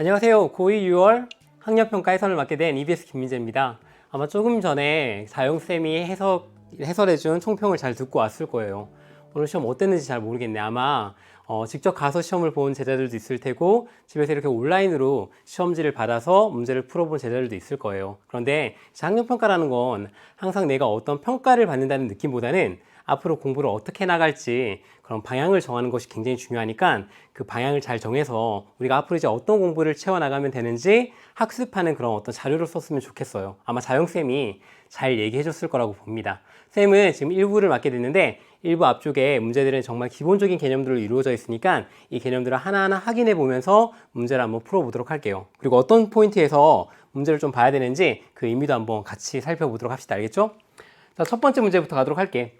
안녕하세요. 고2 6월 학력평가 해설을 맡게 된 EBS 김민재입니다. 아마 조금 전에 자영쌤이 해설해준 총평을 잘 듣고 왔을 거예요. 오늘 시험 어땠는지 잘 모르겠네. 아마 직접 가서 시험을 본 제자들도 있을 테고 집에서 이렇게 온라인으로 시험지를 받아서 문제를 풀어본 제자들도 있을 거예요. 그런데 학력평가라는 건 항상 내가 어떤 평가를 받는다는 느낌보다는 앞으로 공부를 어떻게 나갈지 그런 방향을 정하는 것이 굉장히 중요하니까 그 방향을 잘 정해서 우리가 앞으로 이제 어떤 공부를 채워나가면 되는지 학습하는 그런 어떤 자료를 썼으면 좋겠어요. 아마 자영쌤이 잘 얘기해 줬을 거라고 봅니다. 쌤은 지금 1부를 맡게 됐는데 1부 앞쪽에 문제들은 정말 기본적인 개념들로 이루어져 있으니까 이 개념들을 하나하나 확인해 보면서 문제를 한번 풀어보도록 할게요. 그리고 어떤 포인트에서 문제를 좀 봐야 되는지 그 의미도 한번 같이 살펴보도록 합시다. 알겠죠? 자, 첫 번째 문제부터 가도록 할게.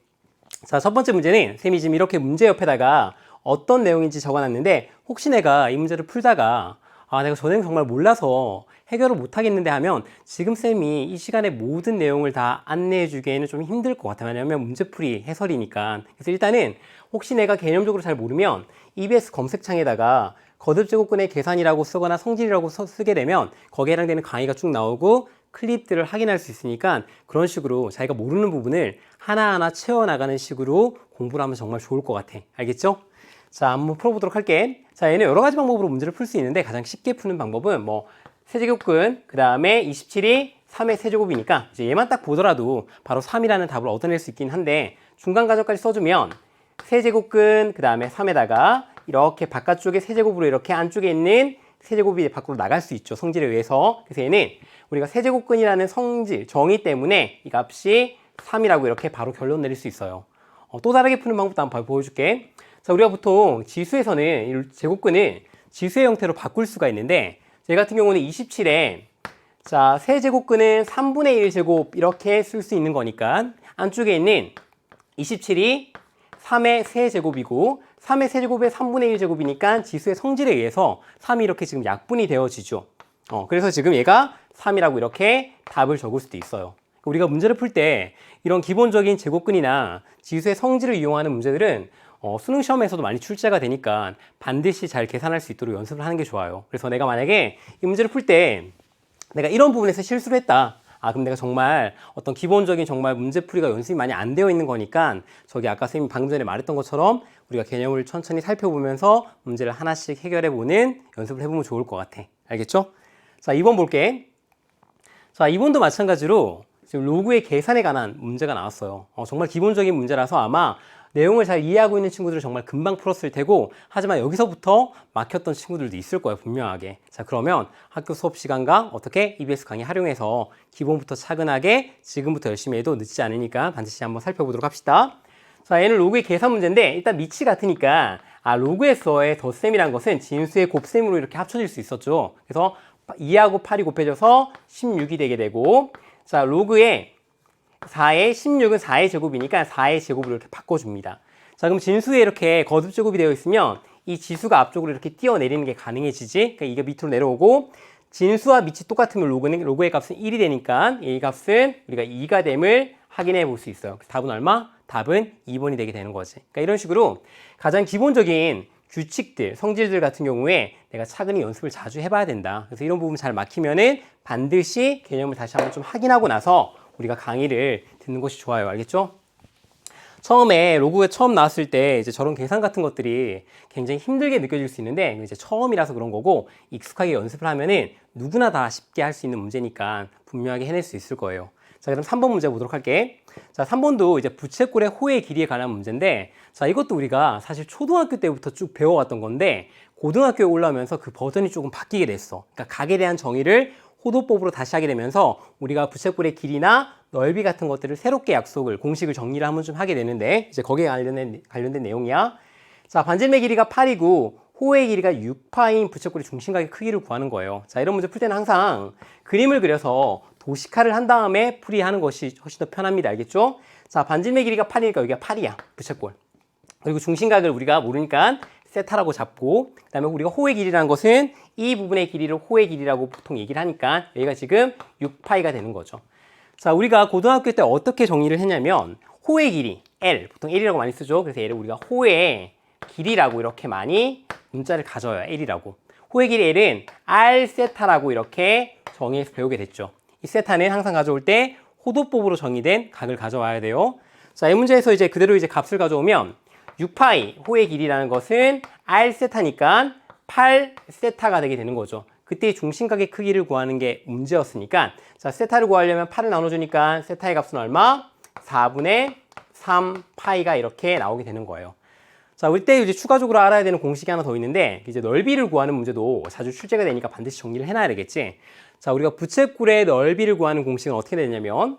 자, 첫 번째 문제는 쌤이 지금 이렇게 문제 옆에다가 어떤 내용인지 적어놨는데 혹시 내가 이 문제를 풀다가 내가 저 내용 정말 몰라서 해결을 못하겠는데 하면 지금 쌤이 이 시간에 모든 내용을 다 안내해 주기에는 좀 힘들 것 같아요. 왜냐면 문제풀이 해설이니까. 그래서 일단은 혹시 내가 개념적으로 잘 모르면 EBS 검색창에다가 거듭제곱근의 계산이라고 쓰거나 성질이라고 쓰게 되면 거기에 해당되는 강의가 쭉 나오고 클립들을 확인할 수 있으니까 그런 식으로 자기가 모르는 부분을 하나하나 채워나가는 식으로 공부를 하면 정말 좋을 것 같아. 알겠죠? 자, 한번 풀어보도록 할게. 자, 얘는 여러 가지 방법으로 문제를 풀 수 있는데 가장 쉽게 푸는 방법은 세제곱근, 그 다음에 27이 3의 세제곱이니까 이제 얘만 딱 보더라도 바로 3이라는 답을 얻어낼 수 있긴 한데 중간 가정까지 써주면 세제곱근, 그 다음에 3에다가 이렇게 바깥쪽에 세제곱으로 이렇게 안쪽에 있는 세제곱이 밖으로 나갈 수 있죠. 성질에 의해서. 그래서 얘는 우리가 세제곱근이라는 성질, 정의 때문에 이 값이 3이라고 이렇게 바로 결론 내릴 수 있어요. 또 다르게 푸는 방법도 한번 보여줄게. 자, 우리가 보통 지수에서는 이 제곱근을 지수의 형태로 바꿀 수가 있는데 제 같은 경우는 27에 자, 세제곱근은 3분의 1 제곱 이렇게 쓸 수 있는 거니까 안쪽에 있는 27이 3의 세제곱이고 3의 세제곱의 3분의 1 제곱이니까 지수의 성질에 의해서 3이 이렇게 지금 약분이 되어지죠. 그래서 지금 얘가 3이라고 이렇게 답을 적을 수도 있어요. 우리가 문제를 풀 때 이런 기본적인 제곱근이나 지수의 성질을 이용하는 문제들은 수능 시험에서도 많이 출제가 되니까 반드시 잘 계산할 수 있도록 연습을 하는 게 좋아요. 그래서 내가 만약에 이 문제를 풀 때 내가 이런 부분에서 실수를 했다. 그럼 내가 정말 어떤 기본적인 정말 문제풀이가 연습이 많이 안 되어 있는 거니까 저기 아까 선생님이 방금 전에 말했던 것처럼 우리가 개념을 천천히 살펴보면서 문제를 하나씩 해결해보는 연습을 해보면 좋을 것 같아. 알겠죠? 자, 2번 볼게. 자, 2번도 마찬가지로 지금 로그의 계산에 관한 문제가 나왔어요. 정말 기본적인 문제라서 아마 내용을 잘 이해하고 있는 친구들은 정말 금방 풀었을 테고 하지만 여기서부터 막혔던 친구들도 있을 거예요. 분명하게. 자, 그러면 학교 수업 시간과 어떻게 EBS 강의 활용해서 기본부터 차근하게 지금부터 열심히 해도 늦지 않으니까 반드시 한번 살펴보도록 합시다. 자, 얘는 로그의 계산 문제인데 일단 밑이 같으니까 로그에서의 덧셈이란 것은 진수의 곱셈으로 이렇게 합쳐질 수 있었죠. 그래서 2하고 8이 곱해져서 16이 되게 되고 자, 로그의 4의 16은 4의 제곱이니까 4의 제곱으로 이렇게 바꿔줍니다. 자, 그럼 진수에 이렇게 거듭 제곱이 되어 있으면 이 지수가 앞쪽으로 이렇게 뛰어내리는 게 가능해지지. 그러니까 이게 밑으로 내려오고 진수와 밑이 똑같으면 로그의 값은 1이 되니까 이 값은 우리가 2가 됨을 확인해 볼 수 있어요. 답은 얼마? 답은 2번이 되게 되는 거지. 그러니까 이런 식으로 가장 기본적인 규칙들, 성질들 같은 경우에 내가 차근히 연습을 자주 해봐야 된다. 그래서 이런 부분 잘 막히면은 반드시 개념을 다시 한번 좀 확인하고 나서 우리가 강의를 듣는 것이 좋아요. 알겠죠? 처음에 로그가 처음 나왔을 때 이제 저런 계산 같은 것들이 굉장히 힘들게 느껴질 수 있는데 이제 처음이라서 그런 거고 익숙하게 연습을 하면은 누구나 다 쉽게 할 수 있는 문제니까 분명하게 해낼 수 있을 거예요. 자, 그럼 3번 문제 보도록 할게. 자, 3번도 이제 부채꼴의 호의 길이에 관한 문제인데 자, 이것도 우리가 사실 초등학교 때부터 쭉 배워왔던 건데 고등학교에 올라오면서 그 버전이 조금 바뀌게 됐어. 그러니까 각에 대한 정의를 호도법으로 다시 하게 되면서 우리가 부채꼴의 길이나 넓이 같은 것들을 새롭게 공식을 정리를 한번 좀 하게 되는데 이제 거기에 관련된 내용이야. 자, 반지름의 길이가 8이고 호의 길이가 6파인 부채꼴의 중심각의 크기를 구하는 거예요. 자, 이런 문제 풀 때는 항상 그림을 그려서 도식화를 한 다음에 풀이하는 것이 훨씬 더 편합니다. 알겠죠? 자, 반지름의 길이가 8이니까 여기가 8이야. 부채꼴. 그리고 중심각을 우리가 모르니까 세타라고 잡고 그 다음에 우리가 호의 길이라는 것은 이 부분의 길이를 호의 길이라고 보통 얘기를 하니까 여기가 지금 6파이가 되는 거죠. 자, 우리가 고등학교 때 어떻게 정리를 했냐면 호의 길이 L, 보통 L이라고 많이 쓰죠. 그래서 얘를 우리가 호의 길이라고 이렇게 많이 문자를 가져요. L이라고. 호의 길이 L은 R 세타라고 이렇게 정의해서 배우게 됐죠. 이 세타는 항상 가져올 때 호도법으로 정의된 각을 가져와야 돼요. 자, 이 문제에서 이제 그대로 이제 값을 가져오면 6파이 호의 길이라는 것은 R 세타니까 8 세타가 되게 되는 거죠. 그때 중심각의 크기를 구하는 게 문제였으니까 자, 세타를 구하려면 8을 나눠주니까 세타의 값은 얼마? 4분의 3 파이가 이렇게 나오게 되는 거예요. 자, 이때 이제 추가적으로 알아야 되는 공식이 하나 더 있는데 이제 넓이를 구하는 문제도 자주 출제가 되니까 반드시 정리를 해놔야 되겠지. 자, 우리가 부채꼴의 넓이를 구하는 공식은 어떻게 되냐면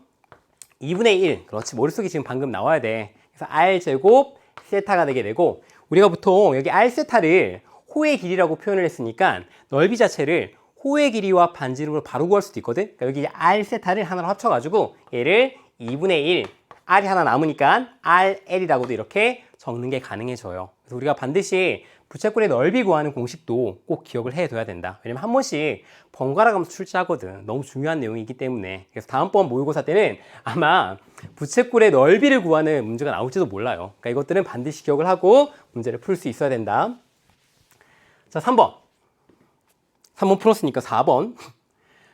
2분의 1, 그렇지, 머릿속에 지금 방금 나와야 돼. 그래서 R제곱 세타가 되게 되고 우리가 보통 여기 R 세타를 호의 길이라고 표현을 했으니까 넓이 자체를 호의 길이와 반지름으로 바로 구할 수도 있거든. 그러니까 여기 R 세타를 하나로 합쳐가지고 얘를 2분의 1, R이 하나 남으니까 RL이라고도 이렇게 적는 게 가능해져요. 그래서 우리가 반드시 부채꼴의 넓이 구하는 공식도 꼭 기억을 해둬야 된다. 왜냐면 한 번씩 번갈아 가면서 출제하거든. 너무 중요한 내용이기 때문에. 그래서 다음번 모의고사 때는 아마 부채꼴의 넓이를 구하는 문제가 나올지도 몰라요. 그러니까 이것들은 반드시 기억을 하고 문제를 풀 수 있어야 된다. 자, 3번. 3번 풀었으니까 4번.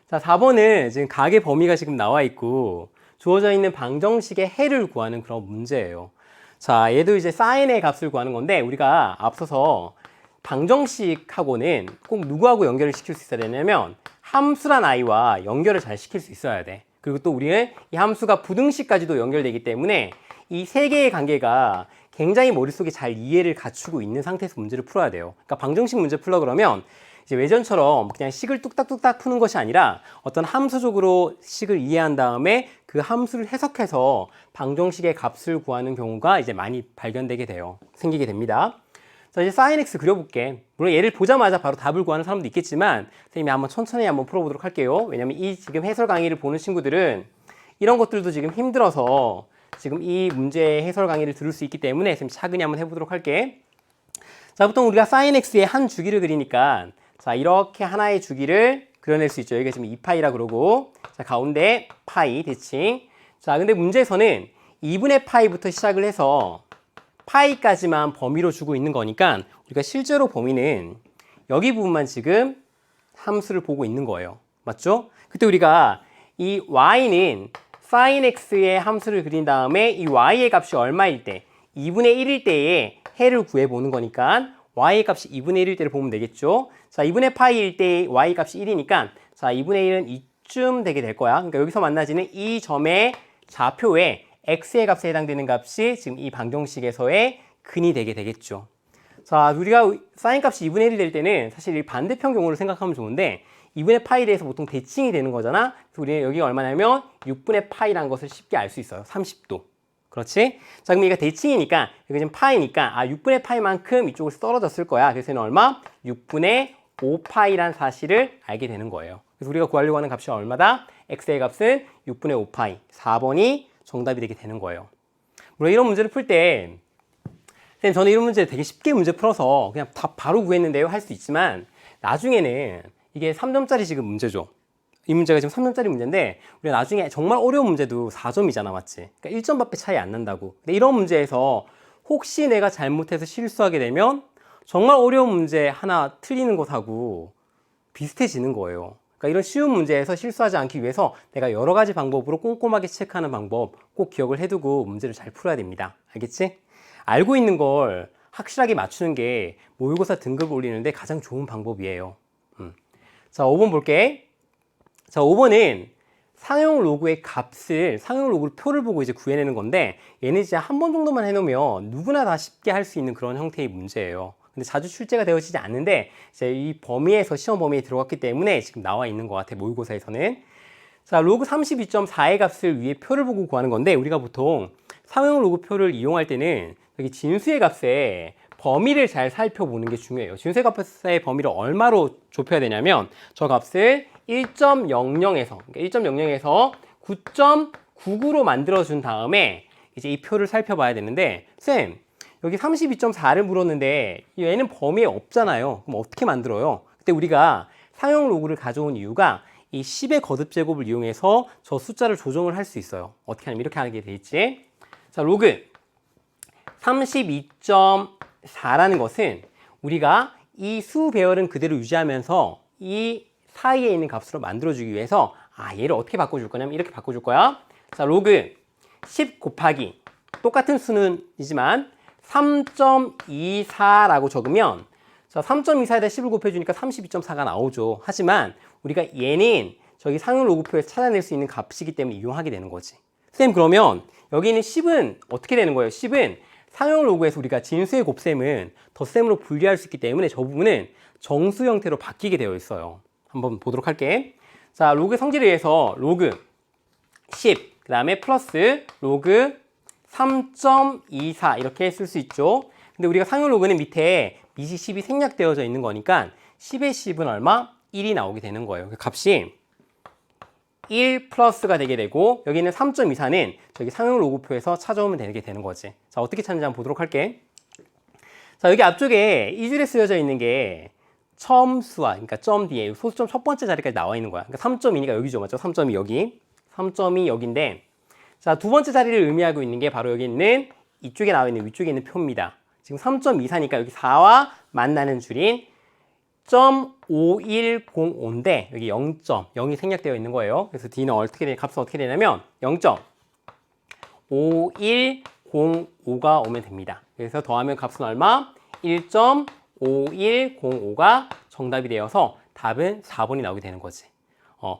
자, 4번은 지금 각의 범위가 지금 나와 있고 주어져 있는 방정식의 해를 구하는 그런 문제예요. 자, 얘도 이제 사인의 값을 구하는 건데 우리가 앞서서 방정식하고는 꼭 누구하고 연결을 시킬 수 있어야 되냐면 함수란 아이와 연결을 잘 시킬 수 있어야 돼. 그리고 또 우리는 이 함수가 부등식까지도 연결되기 때문에 이 세 개의 관계가 굉장히 머릿속에 잘 이해를 갖추고 있는 상태에서 문제를 풀어야 돼요. 그러니까 방정식 문제 풀려 그러면 이제 외전처럼 그냥 식을 뚝딱뚝딱 푸는 것이 아니라 어떤 함수적으로 식을 이해한 다음에 그 함수를 해석해서 방정식의 값을 구하는 경우가 이제 많이 발견되게 돼요. 생기게 됩니다. 자, 이제 sin x 그려볼게. 물론 얘를 보자마자 바로 답을 구하는 사람도 있겠지만 선생님이 한번 천천히 한번 풀어보도록 할게요. 왜냐면 이 지금 해설 강의를 보는 친구들은 이런 것들도 지금 힘들어서 지금 이 문제의 해설 강의를 들을 수 있기 때문에 선생님 차근히 한번 해보도록 할게. 자, 보통 우리가 sin x의 한 주기를 그리니까 자, 이렇게 하나의 주기를 그려낼 수 있죠. 여기가 지금 2파이라 그러고 자, 가운데 파이 대칭. 자, 근데 문제에서는 2분의 파이부터 시작을 해서 파이까지만 범위로 주고 있는 거니까 우리가 실제로 범위는 여기 부분만 지금 함수를 보고 있는 거예요. 맞죠? 그때 우리가 이 y는 sin x의 함수를 그린 다음에 이 y의 값이 얼마일 때 2분의 1일 때에 해를 구해보는 거니까 y의 값이 2분의 1일 때를 보면 되겠죠. 자, 2분의 파이일 때 y 값이 1이니까 자, 2분의 1은 이쯤 되게 될 거야. 그러니까 여기서 만나지는 이 점의 좌표에 x의 값에 해당되는 값이 지금 이 방정식에서의 근이 되게 되겠죠. 자, 우리가 sin 값이 2분의 1이 될 때는 사실 이 반대편 경우를 생각하면 좋은데 2분의 파이에 대해서 보통 대칭이 되는 거잖아. 그래서 우리는 여기가 얼마냐면 6분의 파이라는 것을 쉽게 알 수 있어요. 30도. 그렇지? 자, 그럼 얘가 대칭이니까 여기 지금 파이니까 6분의 파이만큼 이쪽으로 떨어졌을 거야. 그래서 얘는 얼마? 6분의 5파이란 사실을 알게 되는 거예요. 그래서 우리가 구하려고 하는 값이 얼마다? x의 값은 6분의 5파이. 4번이 정답이 되게 되는 거예요. 물론 이런 문제를 풀 때 선생님 저는 이런 문제 되게 쉽게 문제 풀어서 그냥 답 바로 구했는데요 할 수 있지만 나중에는 이게 3점짜리 지금 문제죠. 이 문제가 지금 3점짜리 문제인데 우리가 나중에 정말 어려운 문제도 4점이잖아, 맞지? 그러니까 1점밖에 차이 안 난다고. 근데 이런 문제에서 혹시 내가 잘못해서 실수하게 되면 정말 어려운 문제 하나 틀리는 것하고 비슷해지는 거예요. 그러니까 이런 쉬운 문제에서 실수하지 않기 위해서 내가 여러 가지 방법으로 꼼꼼하게 체크하는 방법 꼭 기억을 해두고 문제를 잘 풀어야 됩니다. 알겠지? 알고 있는 걸 확실하게 맞추는 게 모의고사 등급을 올리는데 가장 좋은 방법이에요. 자, 5번 볼게. 자, 5번은 상용 로그의 값을, 상용 로그 표를 보고 이제 구해내는 건데 얘는 이제 한 번 정도만 해놓으면 누구나 다 쉽게 할 수 있는 그런 형태의 문제예요. 근데 자주 출제가 되어지지 않는데 이제 이 범위에서 시험 범위에 들어갔기 때문에 지금 나와 있는 것 같아, 모의고사에서는. 자, 로그 32.4의 값을 위에 표를 보고 구하는 건데 우리가 보통 상용 로그 표를 이용할 때는 여기 진수의 값에 범위를 잘 살펴보는 게 중요해요. 진수의 값의 범위를 얼마로 좁혀야 되냐면 저 값을 1.00에서 그러니까 1.00에서 9.99로 만들어준 다음에 이제 이 표를 살펴봐야 되는데 쌤 여기 32.4를 물었는데 얘는 범위에 없잖아요. 그럼 어떻게 만들어요? 그때 우리가 상용 로그를 가져온 이유가 이 10의 거듭 제곱을 이용해서 저 숫자를 조정을 할 수 있어요. 어떻게 하냐면 이렇게 하게 돼 있지. 자, 로그 32.4라는 것은 우리가 이 수 배열은 그대로 유지하면서 이 사이에 있는 값으로 만들어주기 위해서 얘를 어떻게 바꿔줄 거냐면 이렇게 바꿔줄 거야. 자, 로그 10 곱하기 똑같은 수는이지만 3.24라고 적으면 자, 3.24에다 10을 곱해주니까 32.4가 나오죠. 하지만 우리가 얘는 저기 상용 로그표에서 찾아낼 수 있는 값이기 때문에 이용하게 되는 거지. 쌤, 그러면 여기 있는 10은 어떻게 되는 거예요? 10은 상용 로그에서 우리가 진수의 곱셈은 덧셈으로 분리할 수 있기 때문에 저 부분은 정수 형태로 바뀌게 되어 있어요. 한번 보도록 할게. 자, 로그 성질에 의해서 로그 10, 그 다음에 플러스 로그 3.24 이렇게 쓸 수 있죠. 근데 우리가 상용 로그는 밑에 미시 10이 생략되어져 있는 거니까 10의 10은 얼마? 1이 나오게 되는 거예요. 값이 1 플러스가 되게 되고 여기는 3.24는 저기 상용 로그표에서 찾아오면 되게 되는 거지. 자, 어떻게 찾는지 한번 보도록 할게. 자, 여기 앞쪽에 이 줄에 쓰여져 있는 게 첨수와 그러니까 점 뒤에 소수점 첫 번째 자리까지 나와 있는 거야. 그러니까 3.2니까 여기죠. 맞죠? 3.2 여기. 3.2 여기인데 자, 두 번째 자리를 의미하고 있는 게 바로 여기 있는 이쪽에 나와 있는 위쪽에 있는 표입니다. 지금 3.24니까 여기 4와 만나는 줄인 0.5105인데 여기 0.0이 생략되어 있는 거예요. 그래서 D는 값은 어떻게 되냐면 0.5105가 오면 됩니다. 그래서 더하면 값은 얼마? 1.5105가 정답이 되어서 답은 4번이 나오게 되는 거지.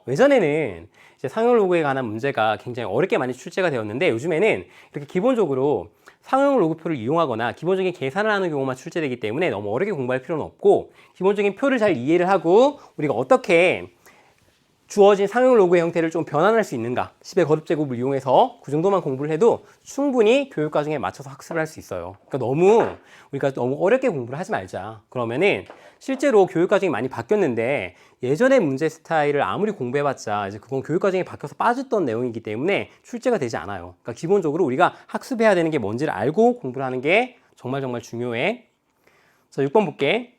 예전에는 이제 상용 로그에 관한 문제가 굉장히 어렵게 많이 출제가 되었는데 요즘에는 이렇게 기본적으로 상용 로그표를 이용하거나 기본적인 계산을 하는 경우만 출제되기 때문에 너무 어렵게 공부할 필요는 없고 기본적인 표를 잘 이해를 하고 우리가 어떻게 주어진 상용 로그의 형태를 좀 변환할 수 있는가 10의 거듭제곱을 이용해서 그 정도만 공부를 해도 충분히 교육 과정에 맞춰서 학습을 할 수 있어요. 그러니까 우리가 너무 어렵게 공부를 하지 말자. 그러면은 실제로 교육 과정이 많이 바뀌었는데 예전의 문제 스타일을 아무리 공부해봤자 이제 그건 교육 과정이 바뀌어서 빠졌던 내용이기 때문에 출제가 되지 않아요. 그러니까 기본적으로 우리가 학습해야 되는 게 뭔지를 알고 공부를 하는 게 정말 중요해. 자, 6번 볼게.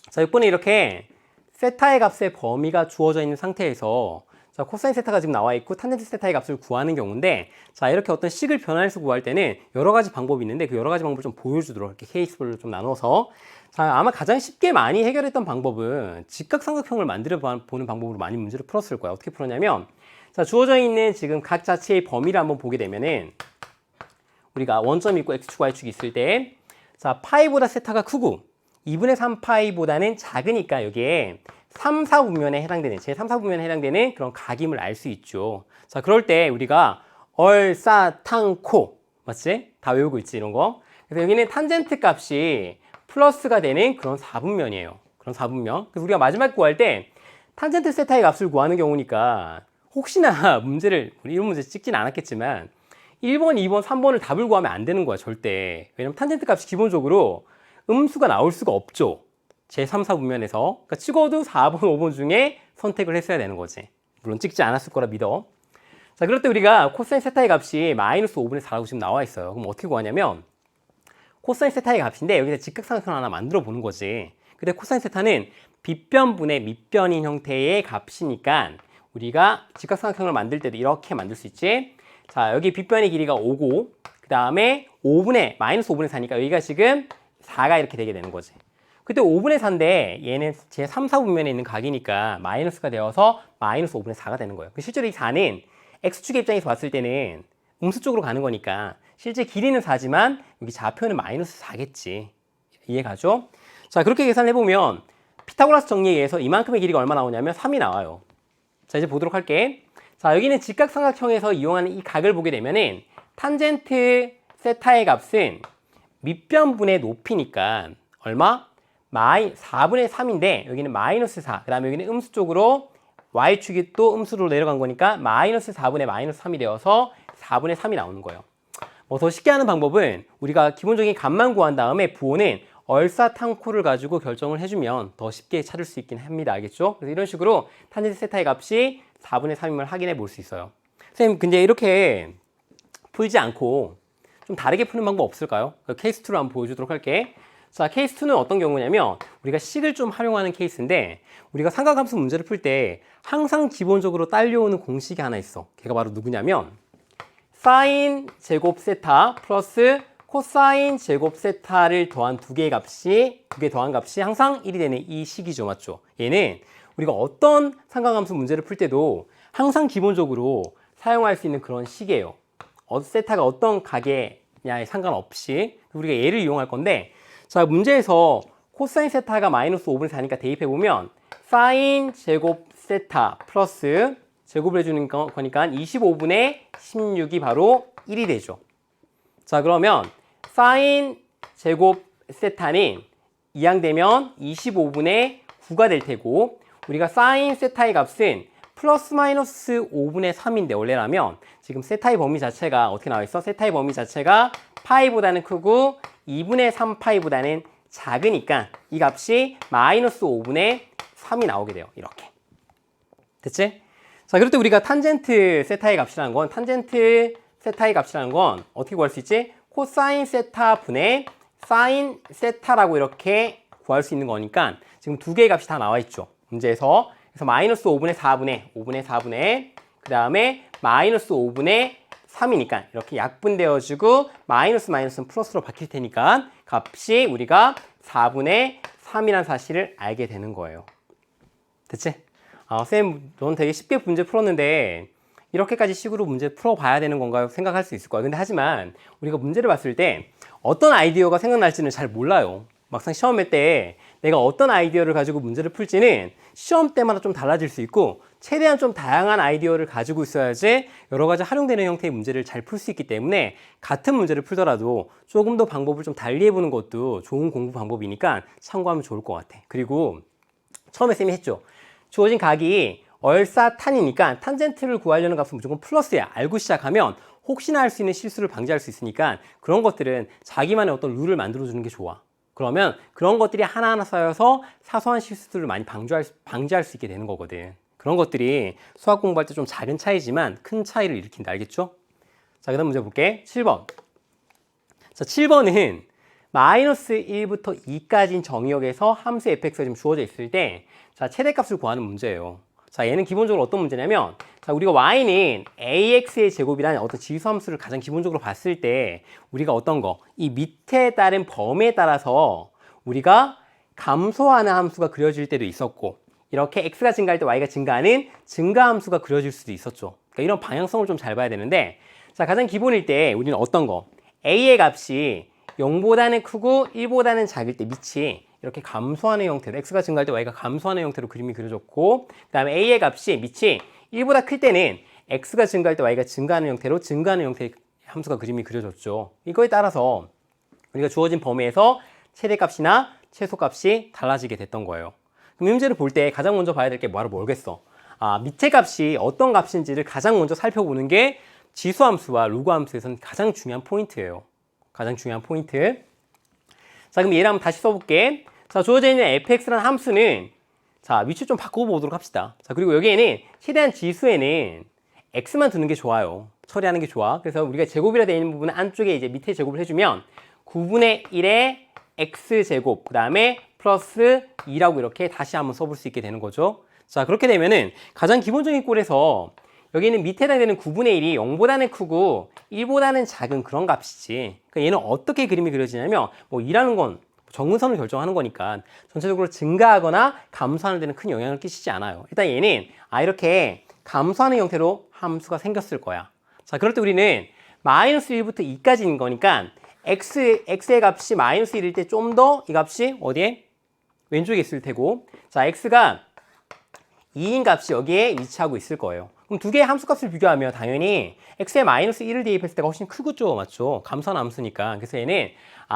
자, 6번에 이렇게 세타의 값의 범위가 주어져 있는 상태에서 자, 코사인 세타가 지금 나와 있고 탄젠트 세타의 값을 구하는 경우인데 자, 이렇게 어떤 식을 변환해서 구할 때는 여러 가지 방법이 있는데 그 여러 가지 방법을 좀 보여주도록 이렇게 케이스별로 좀 나눠서 자, 아마 가장 쉽게 많이 해결했던 방법은 직각삼각형을 만들어 보는 방법으로 많이 문제를 풀었을 거야. 어떻게 풀었냐면 자, 주어져 있는 지금 각 자체의 범위를 한번 보게 되면은 우리가 원점이 있고 x축, y축이 있을 때 자, 파이보다 세타가 크고 2분의 3 파이보다는 작으니까 여기에 3, 4분면에 해당되는 제 3, 4분면에 해당되는 그런 각임을 알 수 있죠. 자, 그럴 때 우리가 얼싸탕코 맞지? 다 외우고 있지 이런 거. 그래서 여기는 탄젠트 값이 플러스가 되는 그런 4분면이에요. 그런 4분면. 그래서 우리가 마지막 구할 때 탄젠트 세타의 값을 구하는 경우니까 혹시나 문제를 우리 이런 문제 찍진 않았겠지만 1번, 2번, 3번을 답을 구하면 안 되는 거야 절대. 왜냐면 탄젠트 값이 기본적으로 음수가 나올 수가 없죠. 제 3, 4분면에서. 그러니까 찍어도 4번, 5번 중에 선택을 했어야 되는 거지. 물론 찍지 않았을 거라 믿어. 자, 그럴 때 우리가 코사인 세타의 값이 마이너스 5분의 4라고 지금 나와 있어요. 그럼 어떻게 구하냐면 코사인 세타의 값인데 여기서 직각삼각형 하나 만들어 보는 거지. 근데 코사인 세타는 빗변분의 밑변인 형태의 값이니까 우리가 직각삼각형을 만들 때도 이렇게 만들 수 있지. 자, 여기 빗변의 길이가 5고 그 다음에 마이너스 5분의 4니까 여기가 지금 4가 이렇게 되게 되는 거지. 그때 5분의 4인데 얘는 제 3, 4분면에 있는 각이니까 마이너스가 되어서 마이너스 5분의 4가 되는 거예요. 실제로 이 4는 X축의 입장에서 봤을 때는 음수 쪽으로 가는 거니까 실제 길이는 4지만 여기 좌표는 마이너스 4겠지. 이해가죠? 자, 그렇게 계산을 해보면 피타고라스 정리에 의해서 이만큼의 길이가 얼마 나오냐면 3이 나와요. 자, 이제 보도록 할게. 자, 여기는 직각삼각형에서 이용하는 이 각을 보게 되면은 탄젠트 세타의 값은 밑변분의 높이니까 얼마? 4분의 3인데 여기는 마이너스 4. 그 다음에 여기는 음수 쪽으로 y축이 또 음수로 내려간 거니까 마이너스 4분의 마이너스 3이 되어서 4분의 3이 나오는 거예요. 뭐 더 쉽게 하는 방법은 우리가 기본적인 값만 구한 다음에 부호는 얼싸탕코를 가지고 결정을 해주면 더 쉽게 찾을 수 있긴 합니다. 알겠죠? 그래서 이런 식으로 탄젠트 세타의 값이 4분의 3임을 확인해 볼 수 있어요. 선생님, 근데 이렇게 풀지 않고 좀 다르게 푸는 방법 없을까요? 케이스 2로 한번 보여주도록 할게. 자, 케이스 2는 어떤 경우냐면 우리가 식을 좀 활용하는 케이스인데 우리가 삼각함수 문제를 풀 때 항상 기본적으로 딸려오는 공식이 하나 있어. 걔가 바로 누구냐면 사인 제곱 세타 플러스 코사인 제곱 세타를 더한 두 개 더한 값이 항상 1이 되는 이 식이죠. 맞죠? 얘는 우리가 어떤 삼각함수 문제를 풀 때도 항상 기본적으로 사용할 수 있는 그런 식이에요. 세타가 어떤 가계냐에 상관없이 우리가 얘를 이용할 건데, 자, 문제에서 코사인 세타가 마이너스 5분의 4니까 대입해보면 사인 제곱 세타 플러스 제곱을 해주는 거니까 25분의 16이 바로 1이 되죠. 자, 그러면 사인 제곱 세타는 이항되면 25분의 9가 될 테고, 우리가 사인 세타의 값은 플러스 마이너스 5분의 3인데 원래라면 지금 세타의 범위 자체가 어떻게 나와 있어? 세타의 범위 자체가 파이보다는 크고 2분의 3 파이보다는 작으니까 이 값이 마이너스 5분의 3이 나오게 돼요. 이렇게. 됐지? 자, 그럴 때 우리가 탄젠트 세타의 값이라는 건 어떻게 구할 수 있지? 코사인 세타 분의 사인 세타라고 이렇게 구할 수 있는 거니까 지금 두 개의 값이 다 나와 있죠. 문제에서. 그래서 마이너스 5분의 4분의 그 다음에 마이너스 5분의 3이니까 이렇게 약분되어지고 마이너스는 플러스로 바뀔 테니까 값이 우리가 4분의 3이라는 사실을 알게 되는 거예요. 됐지? 쌤, 넌 되게 쉽게 문제 풀었는데 이렇게까지 식으로 문제 풀어봐야 되는 건가요? 생각할 수 있을 거야. 근데 하지만 우리가 문제를 봤을 때 어떤 아이디어가 생각날지는 잘 몰라요. 막상 시험할 때 내가 어떤 아이디어를 가지고 문제를 풀지는 시험 때마다 좀 달라질 수 있고, 최대한 좀 다양한 아이디어를 가지고 있어야지 여러 가지 활용되는 형태의 문제를 잘 풀 수 있기 때문에 같은 문제를 풀더라도 조금 더 방법을 좀 달리 해보는 것도 좋은 공부 방법이니까 참고하면 좋을 것 같아. 그리고 처음에 쌤이 했죠. 주어진 각이 얼사탄이니까 탄젠트를 구하려는 값은 무조건 플러스야. 알고 시작하면 혹시나 할 수 있는 실수를 방지할 수 있으니까 그런 것들은 자기만의 어떤 룰을 만들어주는 게 좋아. 그러면 그런 것들이 하나하나 쌓여서 사소한 실수들을 많이 방지할 수 있게 되는 거거든. 그런 것들이 수학 공부할 때 좀 작은 차이지만 큰 차이를 일으킨다. 알겠죠? 자, 그 다음 문제 볼게. 7번. 자, 7번은 마이너스 1부터 2까지인 정의역에서 함수 fx가 지금 주어져 있을 때, 자, 최대값을 구하는 문제예요. 자, 얘는 기본적으로 어떤 문제냐면, 자, 우리가 y는 ax의 제곱이라는 어떤 지수 함수를 가장 기본적으로 봤을 때 우리가 어떤 거, 이 밑에 따른 범위에 따라서 우리가 감소하는 함수가 그려질 때도 있었고, 이렇게 x가 증가할 때 y가 증가하는 증가 함수가 그려질 수도 있었죠. 그러니까 이런 방향성을 좀 잘 봐야 되는데, 자, 가장 기본일 때 우리는 어떤 거, a의 값이 0보다는 크고 1보다는 작을 때 밑이 이렇게 감소하는 형태로, x가 증가할 때 y가 감소하는 형태로 그림이 그려졌고, 그 다음에 a의 값이 밑이 1보다 클 때는 x가 증가할 때 y가 증가하는 형태로 증가하는 형태의 함수가 그림이 그려졌죠. 이거에 따라서 우리가 주어진 범위에서 최대값이나 최소값이 달라지게 됐던 거예요. 그럼 이 문제를 볼 때 가장 먼저 봐야 될 게 뭐겠어? 밑에 값이 어떤 값인지를 가장 먼저 살펴보는 게 지수함수와 로그함수에서는 가장 중요한 포인트예요. 가장 중요한 포인트. 자, 그럼 얘를 한번 다시 써볼게. 자, 주어져 있는 fx라는 함수는, 자, 위치 좀 바꿔보도록 합시다. 자, 그리고 여기에는 최대한 지수에는 x만 두는 게 좋아요. 처리하는 게 좋아. 그래서 우리가 제곱이라 되어 있는 부분은 안쪽에 이제 밑에 제곱을 해주면 9분의 1의 x제곱, 그 다음에 플러스 2라고 이렇게 다시 한번 써볼 수 있게 되는 거죠. 자, 그렇게 되면은 가장 기본적인 꼴에서 여기는 밑에 해당되는 9분의 1이 0보다는 크고 1보다는 작은 그런 값이지. 그러니까 얘는 어떻게 그림이 그려지냐면, 뭐 2라는 건 정근선을 결정하는 거니까 전체적으로 증가하거나 감소하는 데는 큰 영향을 끼치지 않아요. 일단 얘는 이렇게 감소하는 형태로 함수가 생겼을 거야. 자, 그럴 때 우리는 마이너스 1부터 2까지인 거니까 x의 값이 마이너스 1일 때 좀 더 이 값이 어디에? 왼쪽에 있을 테고, 자, x가 2인 값이 여기에 위치하고 있을 거예요. 그럼 두 개의 함수값을 비교하면 당연히 x에 마이너스 1을 대입했을 때가 훨씬 크겠죠. 맞죠? 감소한 함수니까. 그래서 얘는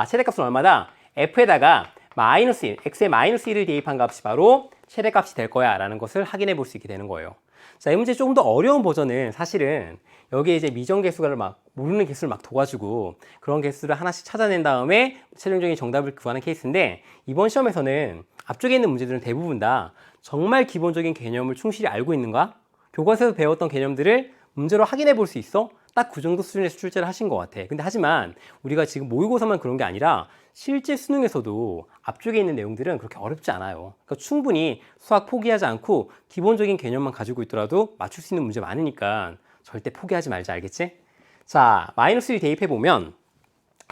최대값은 얼마다? f에다가 마이너스 1, x에 마이너스 1을 대입한 값이 바로 최대값이 될 거야 라는 것을 확인해 볼 수 있게 되는 거예요. 자, 이 문제 조금 더 어려운 버전은 사실은 여기에 이제 미정 개수를 막 모르는 개수를 막 둬가지고 그런 개수를 하나씩 찾아낸 다음에 최종적인 정답을 구하는 케이스인데, 이번 시험에서는 앞쪽에 있는 문제들은 대부분 다 정말 기본적인 개념을 충실히 알고 있는가? 교과서에서 배웠던 개념들을 문제로 확인해 볼 수 있어? 딱 그 정도 수준에서 출제를 하신 것 같아. 근데 하지만 우리가 지금 모의고사만 그런 게 아니라 실제 수능에서도 앞쪽에 있는 내용들은 그렇게 어렵지 않아요. 그러니까 충분히 수학 포기하지 않고 기본적인 개념만 가지고 있더라도 맞출 수 있는 문제 많으니까 절대 포기하지 말자. 알겠지? 자, 마이너스 1 대입해 보면